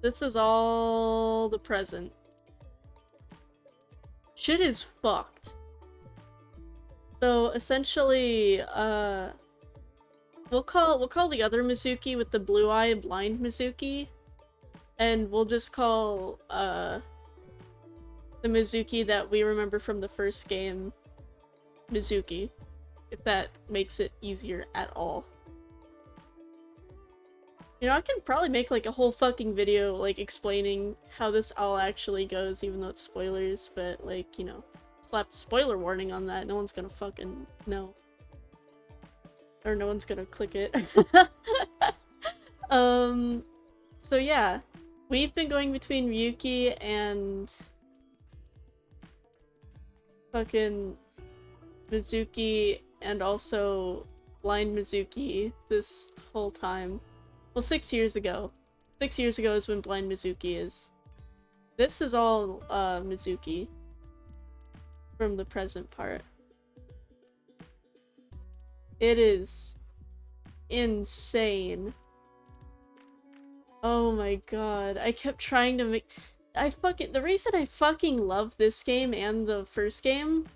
the present. Shit is fucked. So essentially, we'll call the other Mizuki with the blue eye blind Mizuki, and we'll just call the Mizuki that we remember from the first game Mizuki, if that makes it easier at all. You know, I can probably make like a whole fucking video like explaining how this all actually goes, even though it's spoilers, but like, you know, slap spoiler warning on that, no one's gonna fucking know. Or no one's gonna click it. So yeah, we've been going between Ryuki and fucking Mizuki and also blind Mizuki this whole time. Well, 6 years ago. 6 years ago is when blind Mizuki is. This is all Mizuki from the present part. It is insane. Oh my god. I kept trying to make... the reason I fucking love this game and the first game,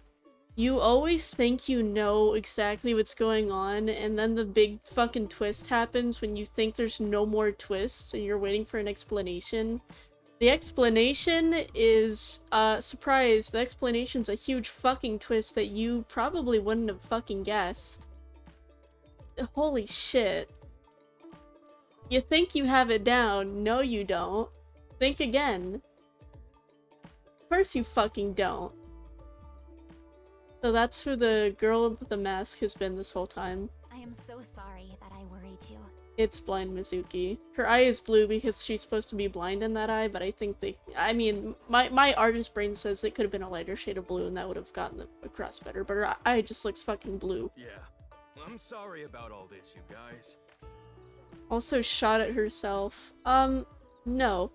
you always think you know exactly what's going on, and then the big fucking twist happens when you think there's no more twists and you're waiting for an explanation. The explanation is, surprise, the explanation's a huge fucking twist that you probably wouldn't have fucking guessed. Holy shit. You think you have it down, no you don't. Think again. Of course you fucking don't. So that's who the girl with the mask has been this whole time. I am so sorry that I worried you. It's blind Mizuki. Her eye is blue because she's supposed to be blind in that eye, but I think I mean, my artist brain says it could have been a lighter shade of blue and that would have gotten across better, but her eye just looks fucking blue. Yeah. I'm sorry about all this, you guys. Also shot at herself. No.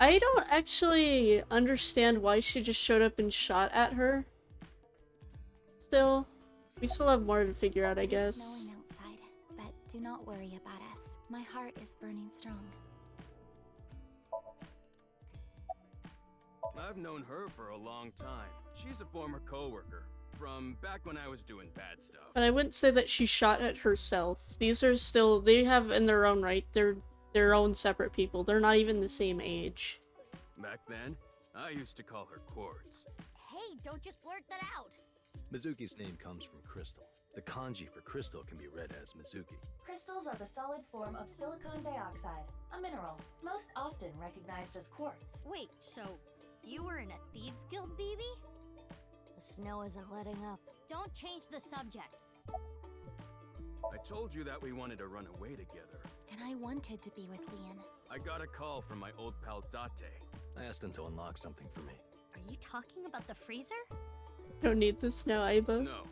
I don't actually understand why she just showed up and shot at her. Still, we still have more to figure out, I guess. It is snowing outside, but do not worry about us. My heart is burning strong. I've known her for a long time. She's a former coworker from back when I was doing bad stuff. But I wouldn't say that she shot at herself. These are still, they have in their own right, they're their own separate people. They're not even the same age. Back then, I used to call her Quartz. Hey, don't just blurt that out! Mizuki's name comes from crystal. The kanji for crystal can be read as Mizuki. Crystals are the solid form of silicon dioxide, a mineral, most often recognized as quartz. Wait, so you were in a Thieves Guild, BB? The snow isn't letting up. Don't change the subject. I told you that we wanted to run away together. And I wanted to be with Leon. I got a call from my old pal Date. I asked him to unlock something for me. Are you talking about the freezer? Don't need this now, Aiba. No,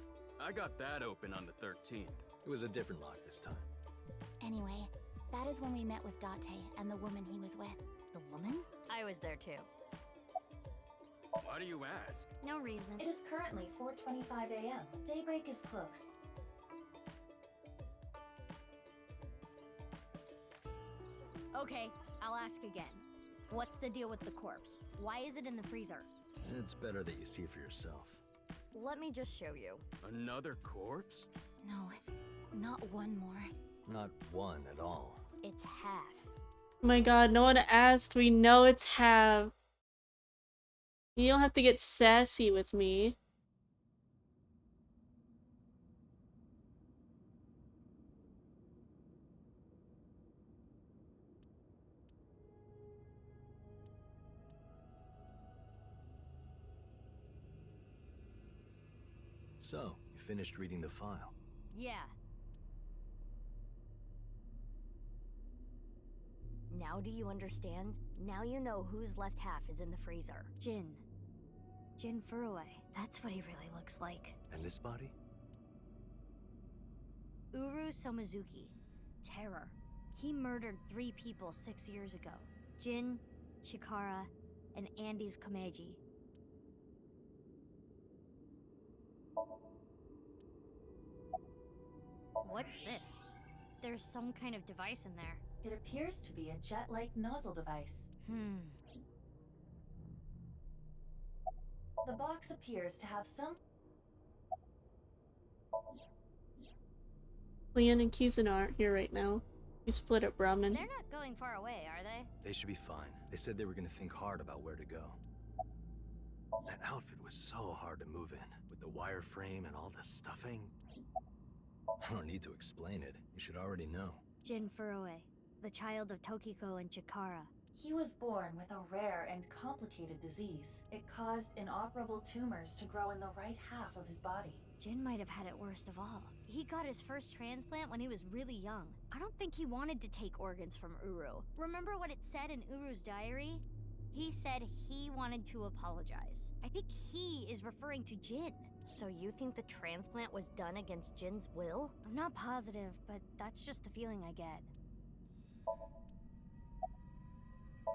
I got that open on the 13th. It was a different lock this time. Anyway, that is when we met with Date and the woman he was with. The woman? I was there too. Why do you ask? No reason. It is currently 4:25 a.m. Daybreak is close. Okay, I'll ask again. What's the deal with the corpse? Why is it in the freezer? It's better that you see for yourself. Let me just show you. Another corpse? No, not one more. Not one at all. It's half. Oh my god, no one asked. We know it's half. You don't have to get sassy with me. So, you finished reading the file? Yeah. Now do you understand? Now you know whose left half is in the freezer. Jin. Jin Furue. That's what he really looks like. And this body? Uru Somizuki. Terror. He murdered 3 people 6 years ago. Jin, Chikara, and Andy's Komeiji. What's this? There's some kind of device in there. It appears to be a jet-like nozzle device. The box appears to have some... Leon and Kizuna aren't here right now. We split up ramen. They're not going far away, are they? They should be fine. They said they were gonna think hard about where to go. That outfit was so hard to move in, with the wireframe and all the stuffing. I don't need to explain it. You should already know. Jin Furue, the child of Tokiko and Chikara. He was born with a rare and complicated disease. It caused inoperable tumors to grow in the right half of his body. Jin might have had it worst of all. He got his first transplant when he was really young. I don't think he wanted to take organs from Uru. Remember what it said in Uru's diary? He said he wanted to apologize. I think he is referring to Jin. So you think the transplant was done against Jin's will? I'm not positive, but that's just the feeling I get.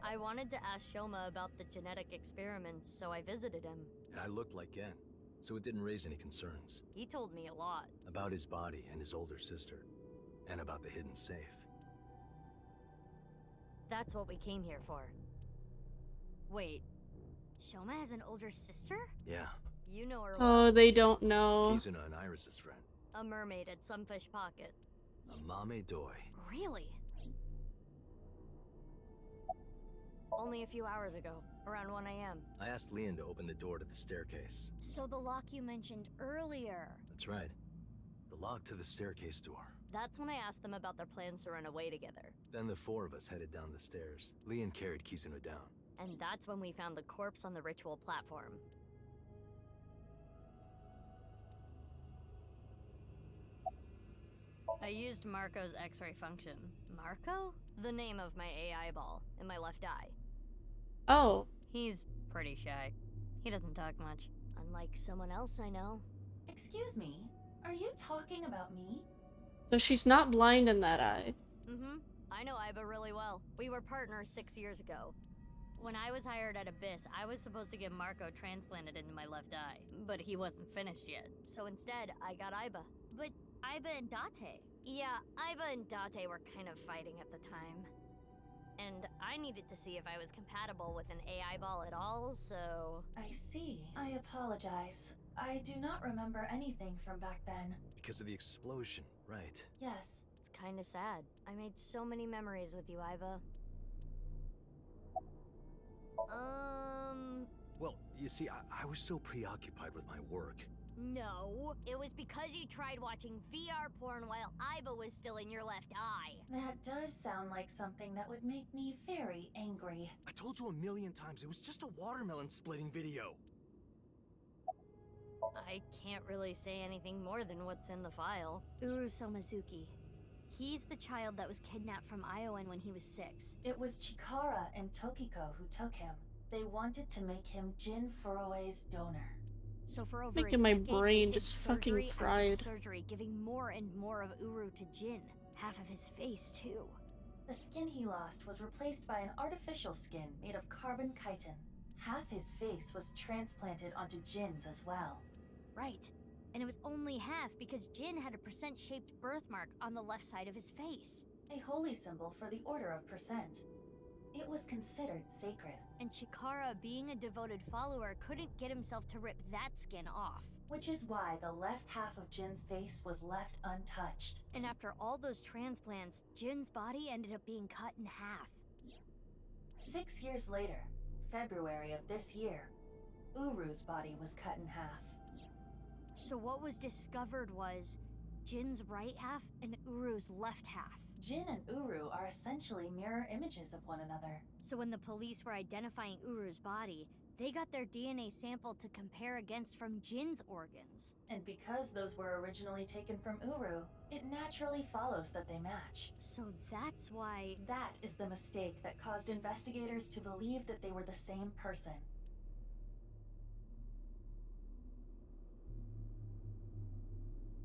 I wanted to ask Shoma about the genetic experiments, so I visited him. I looked like Gen, so it didn't raise any concerns. He told me a lot. About his body and his older sister. And about the hidden safe. That's what we came here for. Wait, Shoma has an older sister? Yeah. You know her Oh, well. they don't know. Kizuna and Iris's friend. A mermaid at Sunfish Pocket. A Mame Doi. Really? Only a few hours ago, around 1 a.m. I asked Leon to open the door to the staircase. So the lock you mentioned earlier. That's right. The lock to the staircase door. That's when I asked them about their plans to run away together. Then the four of us headed down the stairs. Leon carried Kizuno down. And that's when we found the corpse on the ritual platform. I used Marco's X-ray function. Marco? The name of my AI ball in my left eye. Oh. He's pretty shy. He doesn't talk much. Unlike someone else I know. Excuse me, are you talking about me? So she's not blind in that eye. Mm-hmm. I know Iba really well. We were partners 6 years ago. When I was hired at Abyss, I was supposed to get Marco transplanted into my left eye. But he wasn't finished yet. So instead, I got Iba. But Iba and Date. Yeah, Iba and Date were kind of fighting at the time. And I needed to see if I was compatible with an AI ball at all, so... I see. I apologize. I do not remember anything from back then. Because of the explosion, right? Yes. It's kinda sad. I made so many memories with you, Iba. Well, you see, I was so preoccupied with my work. No, it was because you tried watching VR porn while Iba was still in your left eye. That does sound like something that would make me very angry. I told you a million times, it was just a watermelon splitting video. I can't really say anything more than what's in the file. Uru Somazuki. He's the child that was kidnapped from Iowan when he was 6. It was Chikara and Tokiko who took him. They wanted to make him Jin Furue's donor. So for over Making a my decade, brain they did just fucking surgery after fried. surgery, giving more and more of Uru to Jin. Half of his face, too. The skin he lost was replaced by an artificial skin made of carbon chitin. Half his face was transplanted onto Jin's as well. Right. And it was only half because Jin had a percent-shaped birthmark on the left side of his face. A holy symbol for the Order of Percent. It was considered sacred. And Chikara, being a devoted follower, couldn't get himself to rip that skin off. Which is why the left half of Jin's face was left untouched. And after all those transplants, Jin's body ended up being cut in half. 6 years later, February of this year, Uru's body was cut in half. So what was discovered was Jin's right half and Uru's left half. Jin and Uru are essentially mirror images of one another. So when the police were identifying Uru's body, they got their DNA sample to compare against from Jin's organs. And because those were originally taken from Uru, it naturally follows that they match. So that's why... That is the mistake that caused investigators to believe that they were the same person.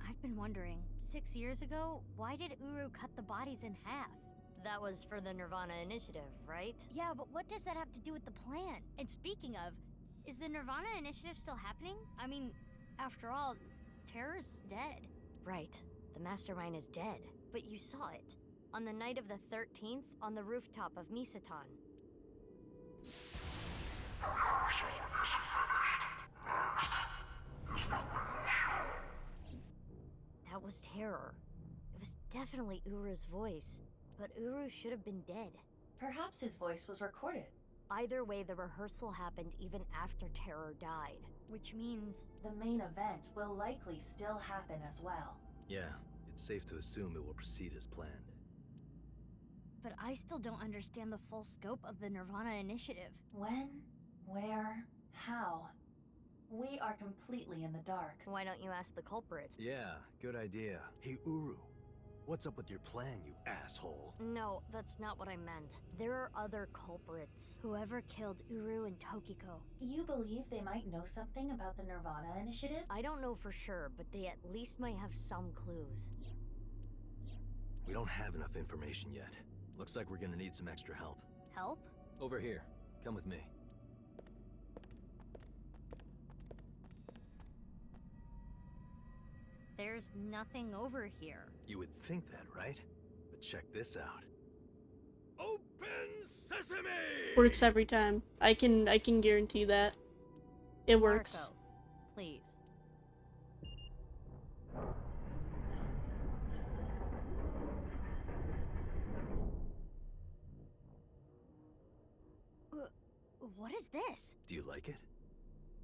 I've been wondering, 6 years ago, why did Uru cut the bodies in half? That was for the Nirvana Initiative, right? Yeah, but what does that have to do with the plan? And speaking of, is the Nirvana Initiative still happening? I mean, after all, Terror's dead. Right, the mastermind is dead. But you saw it. On the night of the 13th, on the rooftop of Misatan. That was Terror. It was definitely Uru's voice. But Uru should have been dead. Perhaps his voice was recorded. Either way, the rehearsal happened even after Terror died. Which means... The main event will likely still happen as well. Yeah, it's safe to assume it will proceed as planned. But I still don't understand the full scope of the Nirvana Initiative. When? Where? How? We are completely in the dark. Why don't you ask the culprit? Yeah, good idea. Hey, Uru. What's up with your plan, you asshole? No, that's not what I meant. There are other culprits. Whoever killed Uru and Tokiko. You believe they might know something about the Nirvana Initiative? I don't know for sure, but they at least might have some clues. We don't have enough information yet. Looks like we're gonna need some extra help. Help? Over here. Come with me. There's nothing over here. You would think that, right? But check this out. Open sesame! Works every time. I can guarantee that. It works. Marco, please. What is this? Do you like it?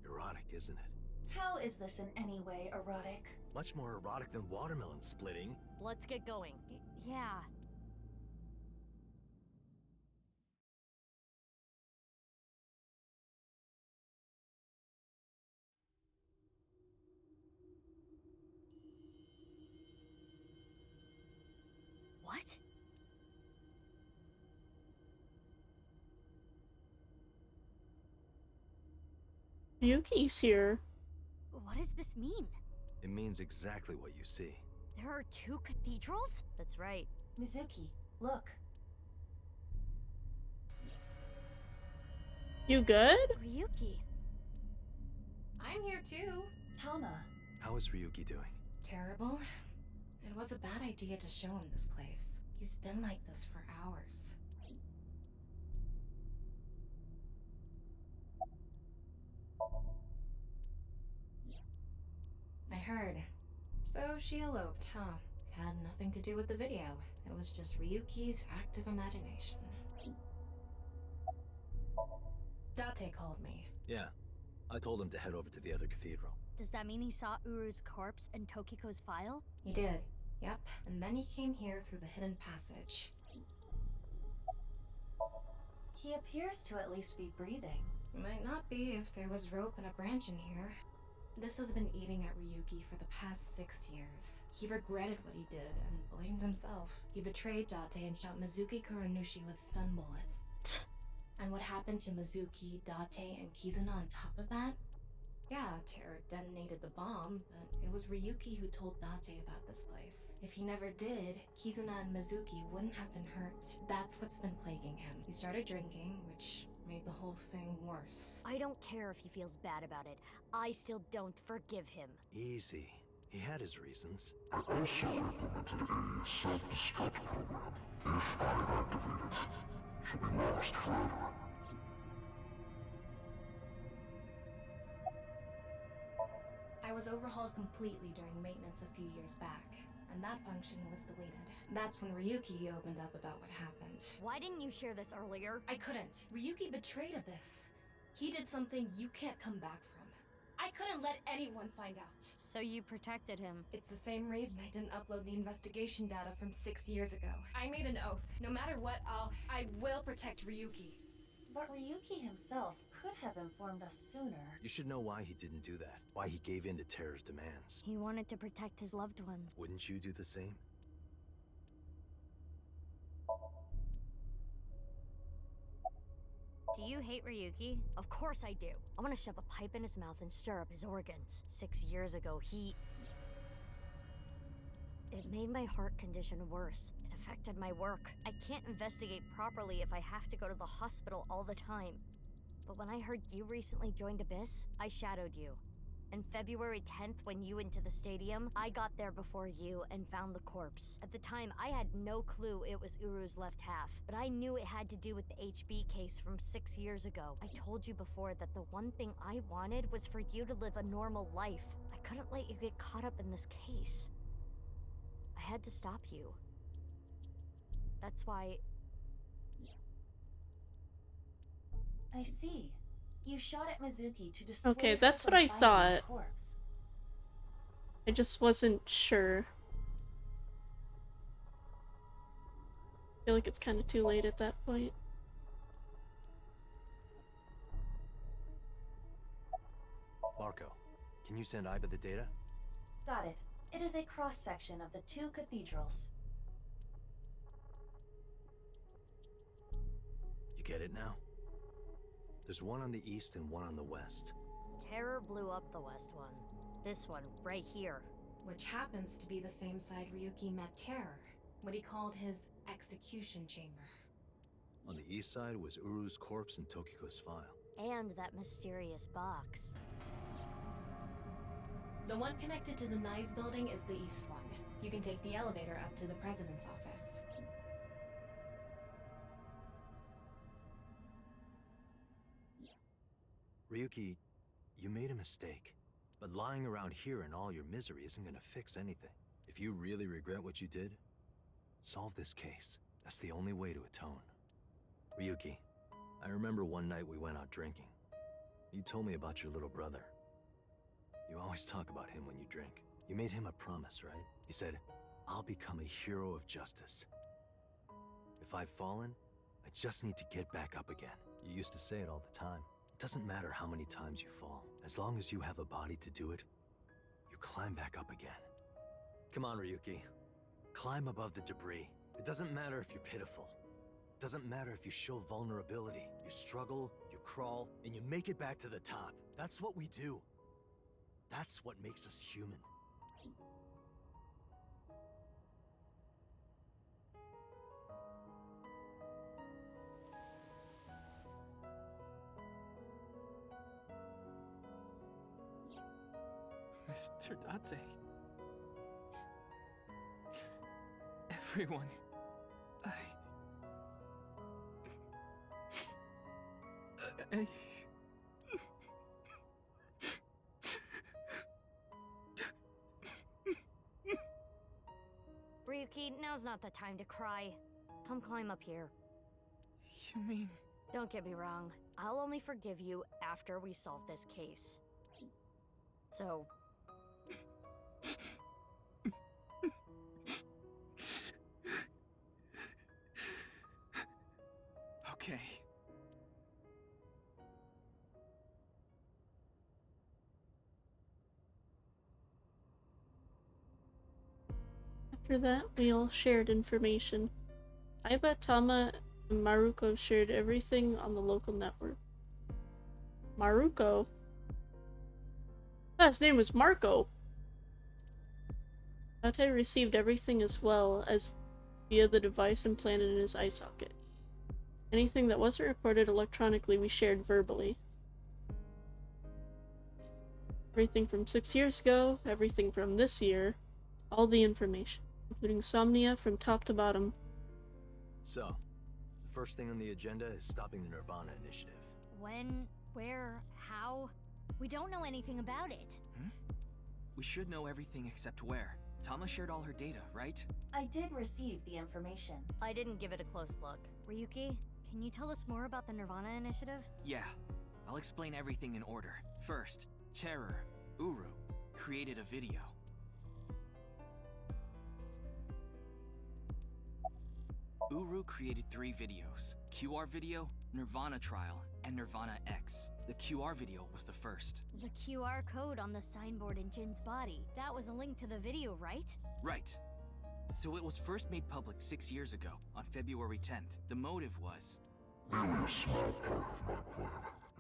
Erotic, isn't it? How is this in any way erotic? Much more erotic than watermelon splitting. Let's get going. Yeah. What? Yuki's here. What does this mean? It means exactly what you see. There are 2 cathedrals? That's right. Mizuki, look. You good? Ryuki. I'm here too. Tama. How is Ryuki doing? Terrible. It was a bad idea to show him this place. He's been like this for hours. I heard. So she eloped, huh? It had nothing to do with the video. It was just Ryuki's active imagination. Date called me. Yeah. I told him to head over to the other cathedral. Does that mean he saw Uru's corpse in Tokiko's file? He did. Yep. And then he came here through the hidden passage. He appears to at least be breathing. Might not be if there was rope and a branch in here. This has been eating at Ryuki for the past 6 years. He regretted what he did and blamed himself. He betrayed Date and shot Mizuki Kuranushi with stun bullets. And what happened to Mizuki, Date, and Kizuna on top of that? Yeah, Terror detonated the bomb, but it was Ryuki who told Date about this place. If he never did, Kizuna and Mizuki wouldn't have been hurt. That's what's been plaguing him. He started drinking, which made the whole thing worse. I don't care if he feels bad about it. I still don't forgive him. Easy. He had his reasons. I also implemented a self-destruct program. If I activate it, she'll be lost forever. I was overhauled completely during maintenance a few years back, and that function was deleted. That's when Ryuki opened up about what happened. Why didn't you share this earlier? I couldn't. Ryuki betrayed Abyss. He did something you can't come back from. I couldn't let anyone find out. So you protected him. It's the same reason I didn't upload the investigation data from 6 years ago. I made an oath. No matter what, I will protect Ryuki. But Ryuki himself could have informed us sooner. You should know why he didn't do that. Why he gave in to Terror's demands. He wanted to protect his loved ones. Wouldn't you do the same? Do you hate Ryuki? Of course I do. I want to shove a pipe in his mouth and stir up his organs. 6 years ago, It made my heart condition worse. It affected my work. I can't investigate properly if I have to go to the hospital all the time. But when I heard you recently joined Abyss, I shadowed you. And February 10th, when you went to the stadium, I got there before you and found the corpse. At the time, I had no clue it was Uru's left half, but I knew it had to do with the HB case from 6 years ago. I told you before that the one thing I wanted was for you to live a normal life. I couldn't let you get caught up in this case. I had to stop you. That's why... I see. You shot at Mizuki to dissuade Okay, her that's from what I finding the thought. corpse. I just wasn't sure. I feel like it's kind of too late at that point. Marco, can you send Iba the data? Got it. It is a cross-section of the 2 cathedrals. You get it now? There's one on the east and one on the west. Terror blew up the west one. This one, right here. Which happens to be the same side Ryuki met Terror. What he called his execution chamber. On the east side was Uru's corpse and Tokiko's file. And that mysterious box. The one connected to the Nice building is the east one. You can take the elevator up to the president's office. Ryuki, you made a mistake. But lying around here in all your misery isn't gonna fix anything. If you really regret what you did, solve this case. That's the only way to atone. Ryuki, I remember one night we went out drinking. You told me about your little brother. You always talk about him when you drink. You made him a promise, right? You said, I'll become a hero of justice. If I've fallen, I just need to get back up again. You used to say it all the time. It doesn't matter how many times you fall. As long as you have a body to do it, you climb back up again. Come on, Ryuki. Climb above the debris. It doesn't matter if you're pitiful. It doesn't matter if you show vulnerability. You struggle, you crawl, and you make it back to the top. That's what we do. That's what makes us human. Mr. Date. Everyone. I... Ryuki, now's not the time to cry. Come climb up here. You mean... Don't get me wrong. I'll only forgive you after we solve this case. So... Okay. After that, we all shared information. Aiba, Tama, and Maruko shared everything on the local network. Maruko? His name was Marco! Date received everything as well as via the device implanted in his eye socket. Anything that wasn't recorded electronically we shared verbally. Everything from 6 years ago, everything from this year, all the information, including Somnia from top to bottom. So, the first thing on the agenda is stopping the Nirvana initiative. When? Where? How? We don't know anything about it. We should know everything except where. Tama shared all her data, right? I did receive the information. I didn't give it a close look. Ryuki, can you tell us more about the Nirvana initiative? Yeah. I'll explain everything in order. First, Terror, Uru, created a video. Uru created 3 videos. QR video, Nirvana Trial, and Nirvana X. The QR video was the first. The QR code on the signboard in Jin's body. That was a link to the video, right? Right. So it was first made public 6 years ago, on February 10th. The motive was... Merely a small part of my plan.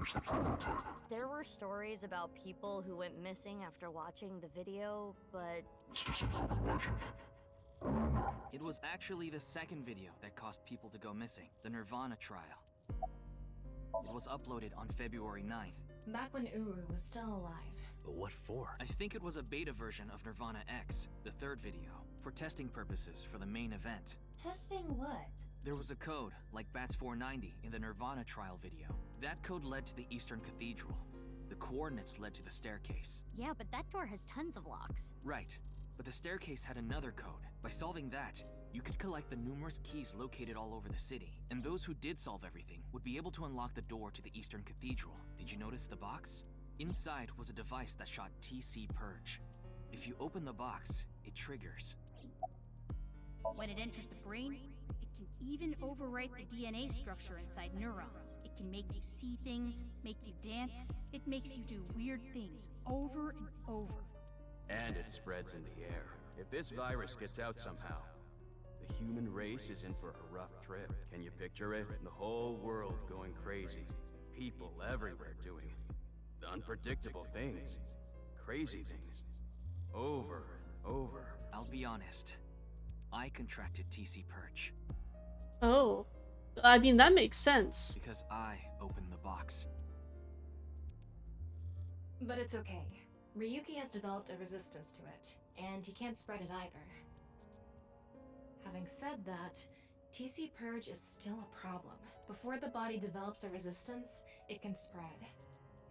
It's the prototype. There were stories about people who went missing after watching the video, but... It's just an urban legend. It was actually the second video that caused people to go missing, the Nirvana Trial. It was uploaded on February 9th. Back when Uru was still alive. But what for? I think it was a beta version of Nirvana X, the third video, for testing purposes for the main event. Testing what? There was a code, like BATS 490 in the Nirvana Trial video. That code led to the Eastern Cathedral. The coordinates led to the staircase. Yeah, but that door has tons of locks. Right. But the staircase had another code. By solving that, you could collect the numerous keys located all over the city, and those who did solve everything would be able to unlock the door to the Eastern Cathedral. Did you notice the box? Inside was a device that shot TC Purge. If you open the box, it triggers. When it enters the brain, it can even overwrite the DNA structure inside neurons. It can make you see things, make you dance. It makes you do weird things over and over. And it spreads in the air. If this virus gets out somehow, the human race is in for a rough trip. Can you picture it? The whole world going crazy. People everywhere doing unpredictable things. Crazy things. Over and over. I'll be honest. I contracted TC Purge. Oh. I mean, that makes sense. Because I opened the box. But it's okay. Ryuki has developed a resistance to it, and he can't spread it either. Having said that, TC Purge is still a problem. Before the body develops a resistance, it can spread.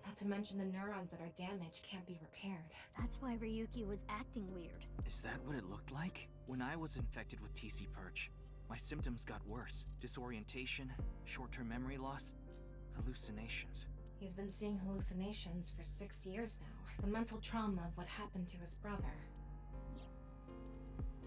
Not to mention the neurons that are damaged can't be repaired. That's why Ryuki was acting weird. Is that what it looked like? When I was infected with TC Purge, my symptoms got worse. Disorientation, short-term memory loss. hallucinations. He's been seeing hallucinations for 6 years now. The mental trauma of what happened to his brother.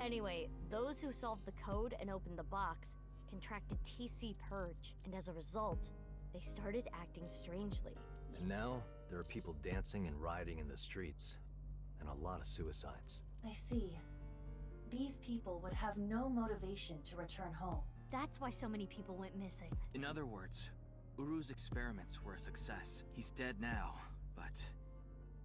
Anyway, those who solved the code and opened the box contracted TC Purge, and as a result, they started acting strangely. And now, there are people dancing and rioting in the streets. And a lot of suicides. I see. These people would have no motivation to return home. That's why so many people went missing. In other words, Uru's experiments were a success. He's dead now, but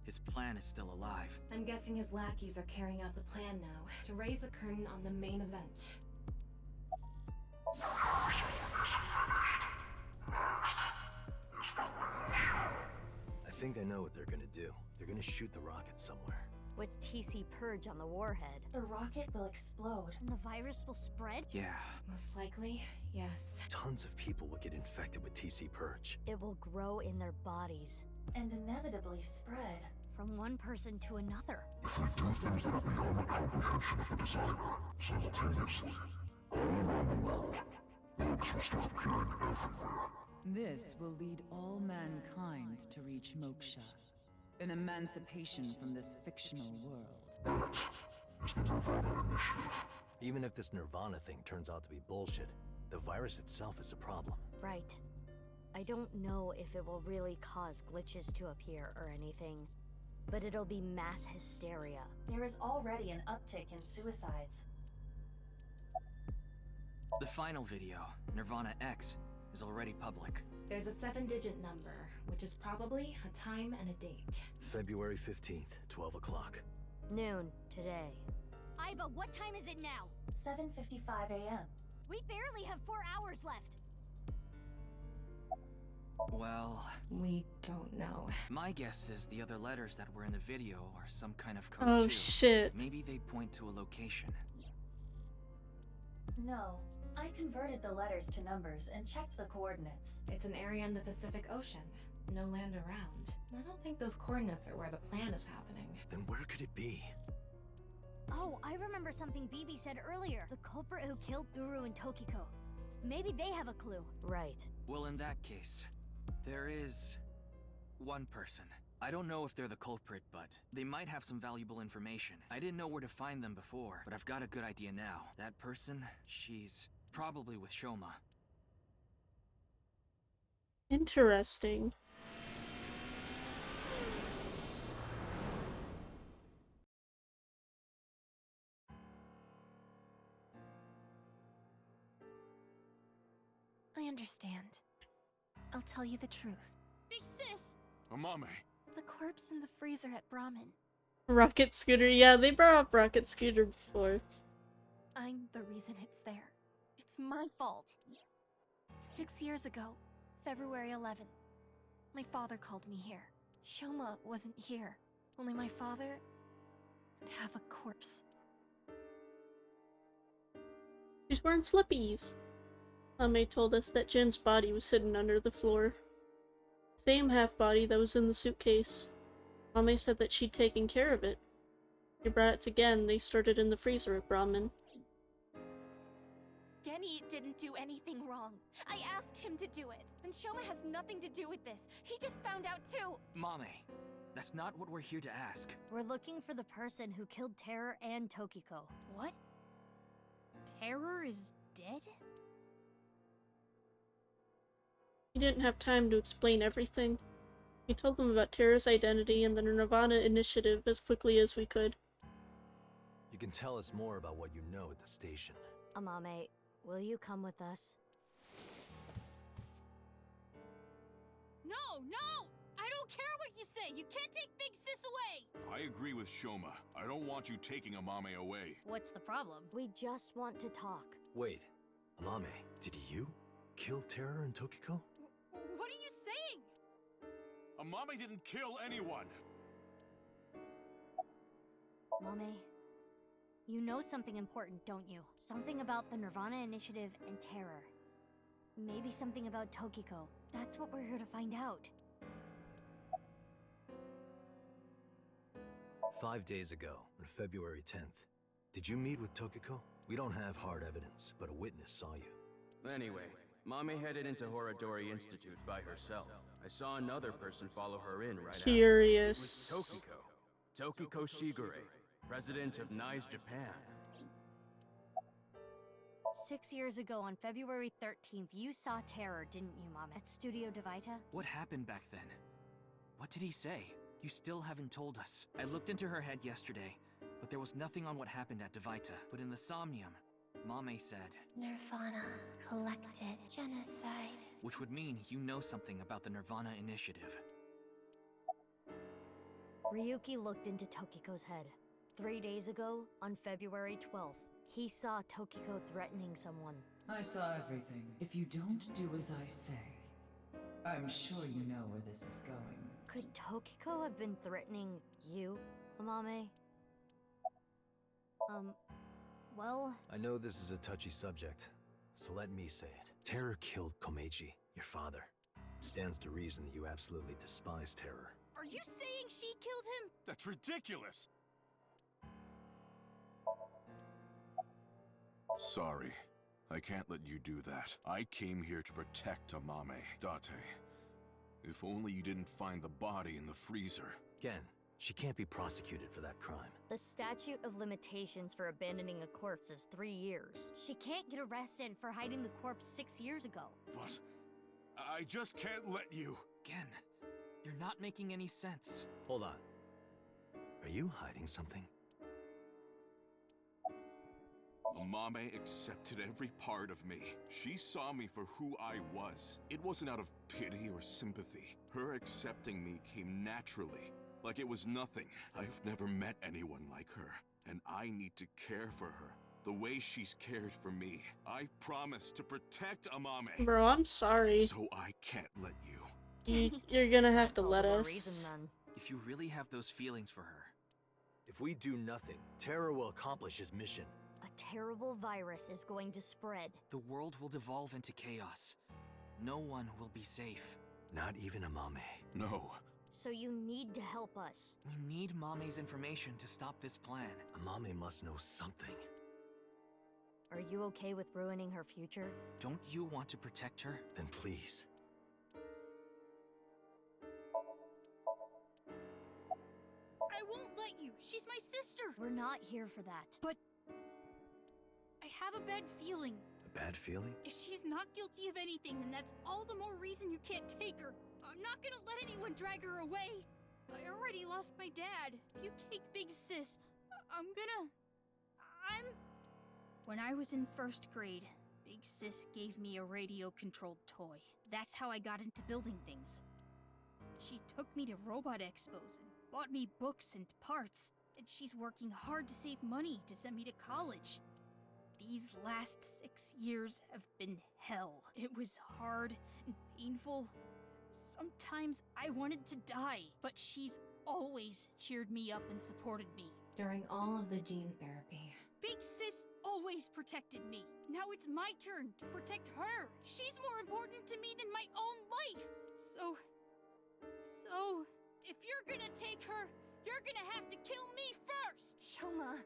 his plan is still alive. I'm guessing his lackeys are carrying out the plan now, to raise the curtain on the main event. I think I know what they're gonna do. They're gonna shoot the rocket somewhere. With TC Purge on the warhead. The rocket will explode. And the virus will spread? Yeah. Most likely, yes. Tons of people will get infected with TC Purge. It will grow in their bodies. And inevitably spread. From one person to another. If we do things that are beyond the comprehension of the designer, simultaneously, all around the world, bugs will start appearing everywhere. This will lead all mankind to reach moksha, an emancipation from this fictional world. That is the Nirvana Initiative. Even if this Nirvana thing turns out to be bullshit, the virus itself is a problem. Right. I don't know if it will really cause glitches to appear or anything, but it'll be mass hysteria. There is already an uptick in suicides. The final video, Nirvana X, is already public. There's a 7-digit number, which is probably a time and a date. February 15th, 12 o'clock. Noon, today. Iva, what time is it now? 7:55 a.m. We barely have 4 hours left. Well... we don't know. My guess is the other letters that were in the video are some kind of code Oh too. shit. Maybe they point to a location. No. I converted the letters to numbers and checked the coordinates. It's an area in the Pacific Ocean. No land around. I don't think those coordinates are where the plan is happening. Then where could it be? Oh, I remember something BB said earlier. The culprit who killed Uru and Tokiko. Maybe they have a clue. Right. Well, in that case, there is one person. I don't know if they're the culprit, but they might have some valuable information. I didn't know where to find them before, but I've got a good idea now. That person, she's probably with Shoma. Interesting. I understand. I'll tell you the truth. Big sis! Amame. The corpse in the freezer at Brahmin. Rocket Scooter. Yeah, they brought up Rocket Scooter before. I'm the reason it's there. It's my fault. 6 years ago, February 11th, my father called me here. Shoma wasn't here. Only my father and half a corpse. She's wearing slippies. Ame told us that Jin's body was hidden under the floor. Same half-body that was in the suitcase. Ame said that she'd taken care of it. She brought it to Gen. They started in the freezer at Brahmin. Genny didn't do anything wrong. I asked him to do it. And Shoma has nothing to do with this. He just found out too. Mame, that's not what we're here to ask. We're looking for the person who killed Terror and Tokiko. What? Terror is dead? He didn't have time to explain everything. He told them about Terra's identity and the Nirvana Initiative as quickly as we could. You can tell us more about what you know at the station. Amame, will you come with us? No, no! I don't care what you say! You can't take Big Sis away! I agree with Shoma. I don't want you taking Amame away. What's the problem? We just want to talk. Wait, Amame, did you kill Terror and Tokiko? What are you saying? Amame didn't kill anyone! Mame, you know something important, don't you? Something about the Nirvana Initiative and Terror. Maybe something about Tokiko. That's what we're here to find out. 5 days ago, on February 10th. Did you meet with Tokiko? We don't have hard evidence, but a witness saw you. Anyway, Mame headed into Horadori Institute by herself. I saw another person follow her in right Curious. after. It was Tokiko Shigure, president of NICE Japan. 6 years ago, on February 13th, you saw Terror, didn't you, Mom? At Studio Devita? What happened back then? What did he say? You still haven't told us. I looked into her head yesterday, but there was nothing on what happened at Devita. But in the Somnium, Mame said... Nirvana, collected, genocide. Which would mean you know something about the Nirvana Initiative. Ryuki looked into Tokiko's head. 3 days ago, on February 12th, he saw Tokiko threatening someone. I saw everything. If you don't do as I say, I'm sure you know where this is going. Could Tokiko have been threatening you, Amame? Well... I know this is a touchy subject, so let me say it. Terror killed Komeiji, your father. It stands to reason that you absolutely despise Terror. Are you saying she killed him? That's ridiculous! Sorry. I can't let you do that. I came here to protect Amame. Date. If only you didn't find the body in the freezer. Again, she can't be prosecuted for that crime. The statute of limitations for abandoning a corpse is 3 years. She can't get arrested for hiding the corpse 6 years ago. But... I just can't let you... Again, you're not making any sense. Hold on. Are you hiding something? Amame accepted every part of me. She saw me for who I was. It wasn't out of pity or sympathy. Her accepting me came naturally, like it was nothing. I've never met anyone like her, and I need to care for her the way she's cared for me. I promise to protect Amame. Bro, I'm sorry. So I can't let you. You're gonna have to let us. Reason, then. If you really have those feelings for her... If we do nothing, Terror will accomplish his mission. A terrible virus is going to spread. The world will devolve into chaos. No one will be safe. Not even Amame. No. So you need to help us. We need Mame's information to stop this plan. Amame must know something. Are you okay with ruining her future? Don't you want to protect her? Then please. I won't let you. She's my sister. We're not here for that. But I have a bad feeling. A bad feeling? If she's not guilty of anything, then that's all the more reason you can't take her. I'm not gonna let anyone drag her away. I already lost my dad. If you take Big Sis, I'm... When I was in 1st grade, Big Sis gave me a radio-controlled toy. That's how I got into building things. She took me to robot expos and bought me books and parts, and she's working hard to save money to send me to college. These last 6 years have been hell. It was hard and painful. Sometimes I wanted to die, but she's always cheered me up and supported me. During all of the gene therapy, Big Sis always protected me. Now it's my turn to protect her. She's more important to me than my own life. So, if you're gonna take her, you're gonna have to kill me first. Shoma.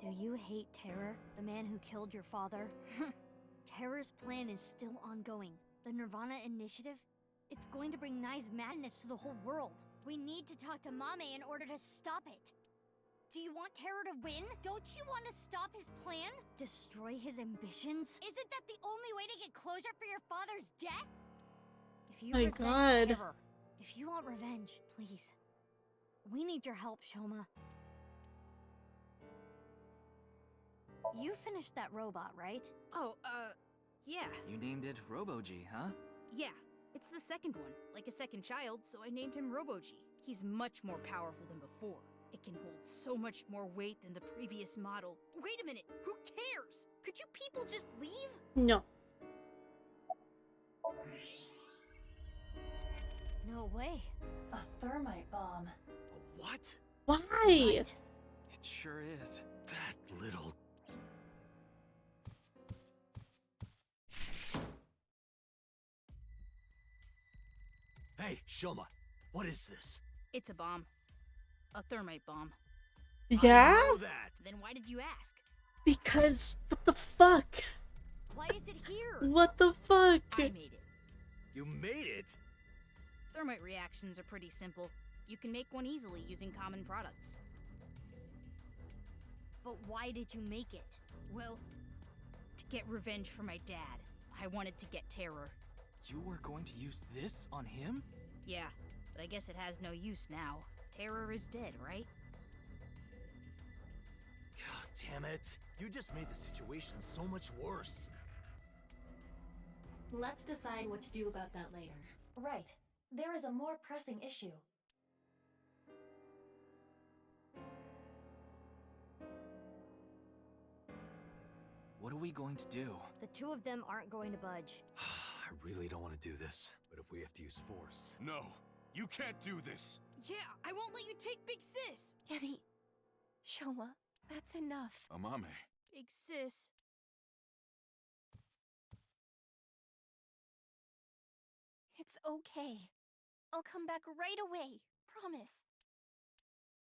Do you hate Terror, the man who killed your father? Terror's plan is still ongoing. The Nirvana Initiative? It's going to bring Nye's madness to the whole world. We need to talk to Mame in order to stop it. Do you want Terror to win? Don't you want to stop his plan? Destroy his ambitions? Isn't that the only way to get closure for your father's death? If you resent Terror, if you want revenge, please. We need your help, Shoma. You finished that robot, right? Oh, yeah. You named it Robo-G, huh? Yeah. It's the second one, like a second child, so I named him Robo-G. He's much more powerful than before. It can hold so much more weight than the previous model. Wait a minute, who cares? Could you people just leave? No. No way. A thermite bomb. A what? Why? It sure is. That little... Hey, Shoma, what is this? It's a bomb. A thermite bomb. Yeah? Then why did you ask? Because what the fuck? Why is it here? What the fuck? I made it. You made it? Thermite reactions are pretty simple. You can make one easily using common products. But why did you make it? Well, to get revenge for my dad. I wanted to get Terror. You were going to use this on him? Yeah, but I guess it has no use now. Terror is dead, right? God damn it. You just made the situation so much worse. Let's decide what to do about that later. Right. There is a more pressing issue. What are we going to do? The two of them aren't going to budge. I really don't want to do this, but if we have to use force... No, you can't do this. Yeah, I won't let you take Big Sis! Annie, Shoma, that's enough. Amame. Big Sis. It's okay. I'll come back right away. Promise.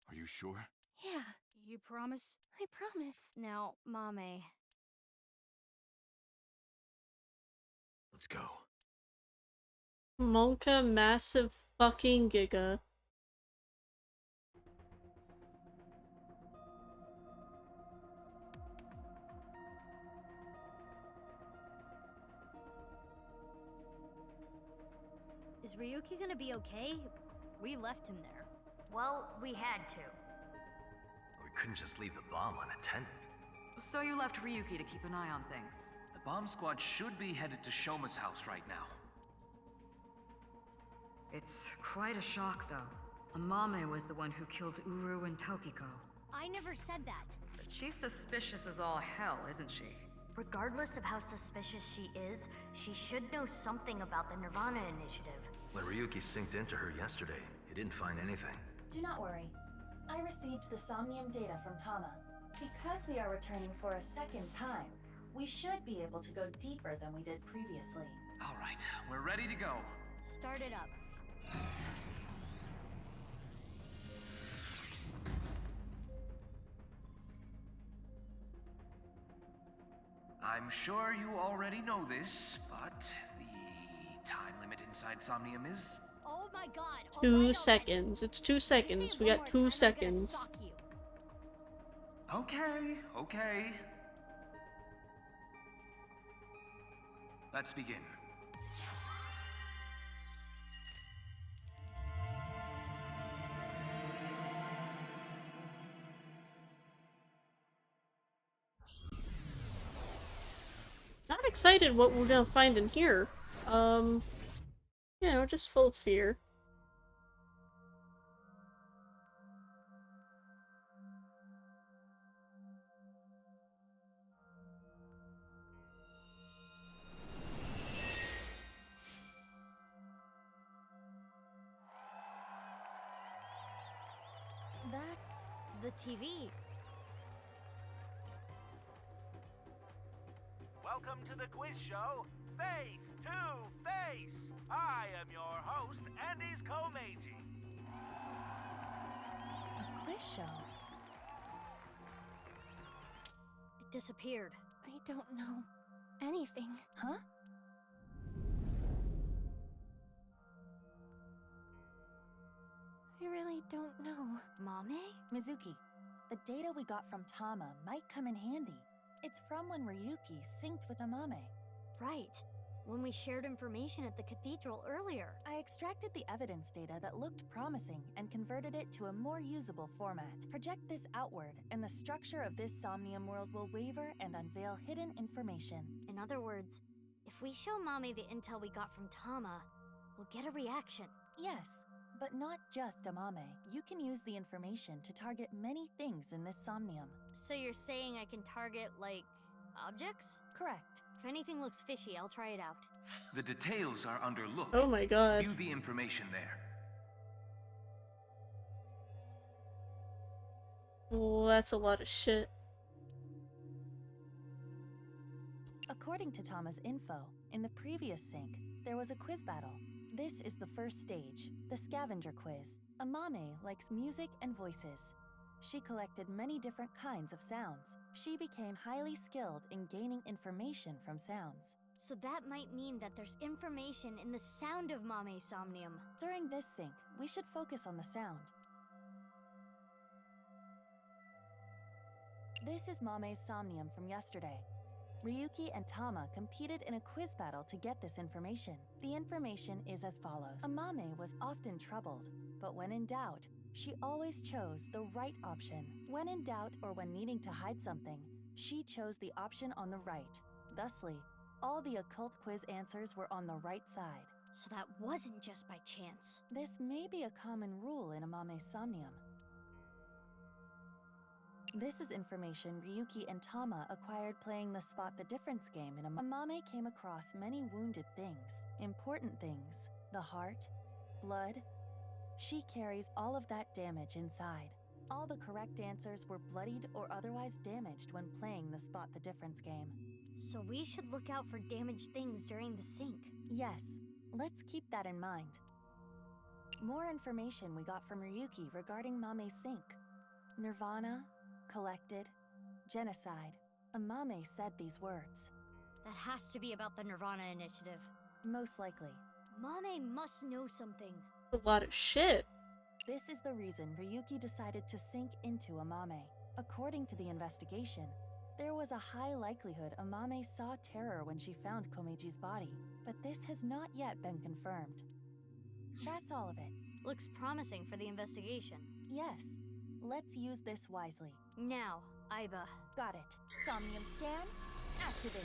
Are you sure? Yeah, You promise? I promise. Now, Mame. Let's go. Monka massive fucking giga. Is Ryuki gonna be okay? We left him there. Well, we had to. We couldn't just leave the bomb unattended. So you left Ryuki to keep an eye on things. The bomb squad should be headed to Shoma's house right now. It's quite a shock, though. Amame was the one who killed Uru and Tokiko. I never said that. But she's suspicious as all hell, isn't she? Regardless of how suspicious she is, she should know something about the Nirvana Initiative. When Ryuki synced into her yesterday, he didn't find anything. Do not worry. I received the somnium data from Tama. Because we are returning for a second time, we should be able to go deeper than we did previously. All right, we're ready to go. Start it up. I'm sure you already know this, but the time limit inside Somnium is... Oh my god. 2 seconds. It's 2 seconds. We got 2 seconds. Okay, okay. Let's begin. Not excited what we're gonna find in here. You know, just full of fear. That's the TV. Welcome to the quiz show, Face to Face. I am your host, Andy's Komeiji. A quiz show. It disappeared. I don't know anything. Huh? I really don't know. Mame? Mizuki, the data we got from Tama might come in handy. It's from when Ryuki synced with Amame. Right. When we shared information at the cathedral earlier. I extracted the evidence data that looked promising and converted it to a more usable format. Project this outward, and the structure of this Somnium world will waver and unveil hidden information. In other words, if we show Mame the intel we got from Tama, we'll get a reaction. Yes, but not just Amame. You can use the information to target many things in this Somnium. So you're saying I can target, like, objects? Correct. If anything looks fishy, I'll try it out. The details are under look. Oh my god. View the information there. Oh, that's a lot of shit. According to Tama's info, in the previous sync, there was a quiz battle. This is the first stage, the scavenger quiz. Amame likes music and voices. She collected many different kinds of sounds. She became highly skilled in gaining information from sounds. So that might mean that there's information in the sound of Mame's somnium. During this sync, we should focus on the sound. This is Mame's somnium from yesterday. Ryuki and Tama competed in a quiz battle to get this information. The information is as follows. Amame was often troubled, but when in doubt, she always chose the right option. When in doubt or when needing to hide something, she chose the option on the right. Thusly, all the occult quiz answers were on the right side. So that wasn't just by chance. This may be a common rule in Amame's somnium. This is information Ryuki and Tama acquired playing the Spot the Difference game in Amame came across many wounded things, important things, the heart, blood. She carries all of that damage inside. All the correct answers were bloodied or otherwise damaged when playing the Spot the Difference game. So we should look out for damaged things during the sync. Yes, let's keep that in mind. More information we got from Ryuki regarding Mame's sync. Nirvana, collected, genocide. Amame said these words. That has to be about the Nirvana initiative. Most likely. Mame must know something. A lot of shit. This is the reason Ryuki decided to sink into Amame. According to the investigation, there was a high likelihood Amame saw terror when she found Komeji's body, but this has not yet been confirmed. That's all of it. Looks promising for the investigation. Yes. Let's use this wisely. Now, Aiba. Got it. Somnium scan, activate.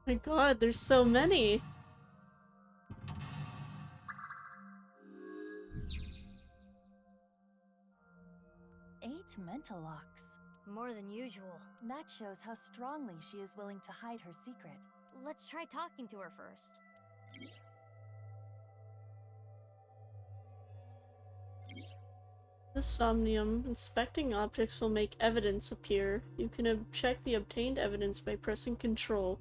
My god, there's so many. Eight mental locks. More than usual. That shows how strongly she is willing to hide her secret. Let's try talking to her first. The somnium. Inspecting objects will make evidence appear. You can check the obtained evidence by pressing Control.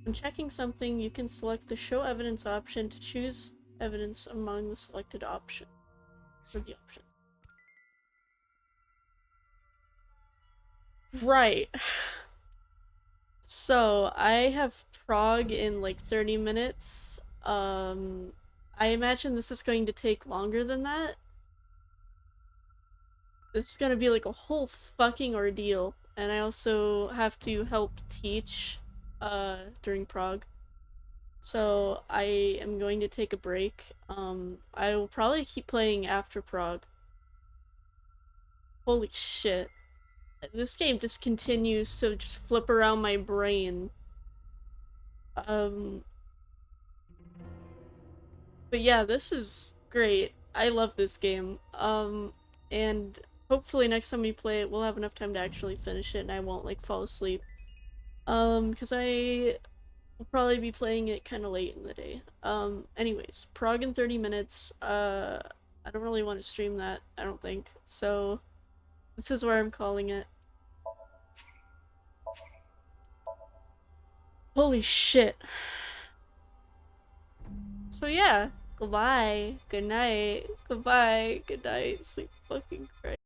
When checking something, you can select the Show Evidence option to choose evidence among the selected options. For the options. Right. So, I have prog in like 30 minutes. I imagine this is going to take longer than that. This is gonna be like a whole fucking ordeal. And I also have to help teach during prog. So I am going to take a break. I will probably keep playing after prog. Holy shit. This game just continues to just flip around my brain. But yeah, this is great. I love this game. And hopefully next time we play it, we'll have enough time to actually finish it and I won't like fall asleep. Because I will probably be playing it kind of late in the day. Anyways, prog in 30 minutes. I don't really want to stream that, I don't think. So, this is where I'm calling it. Holy shit. So yeah, goodbye, good night, goodbye, good night, sleep fucking great.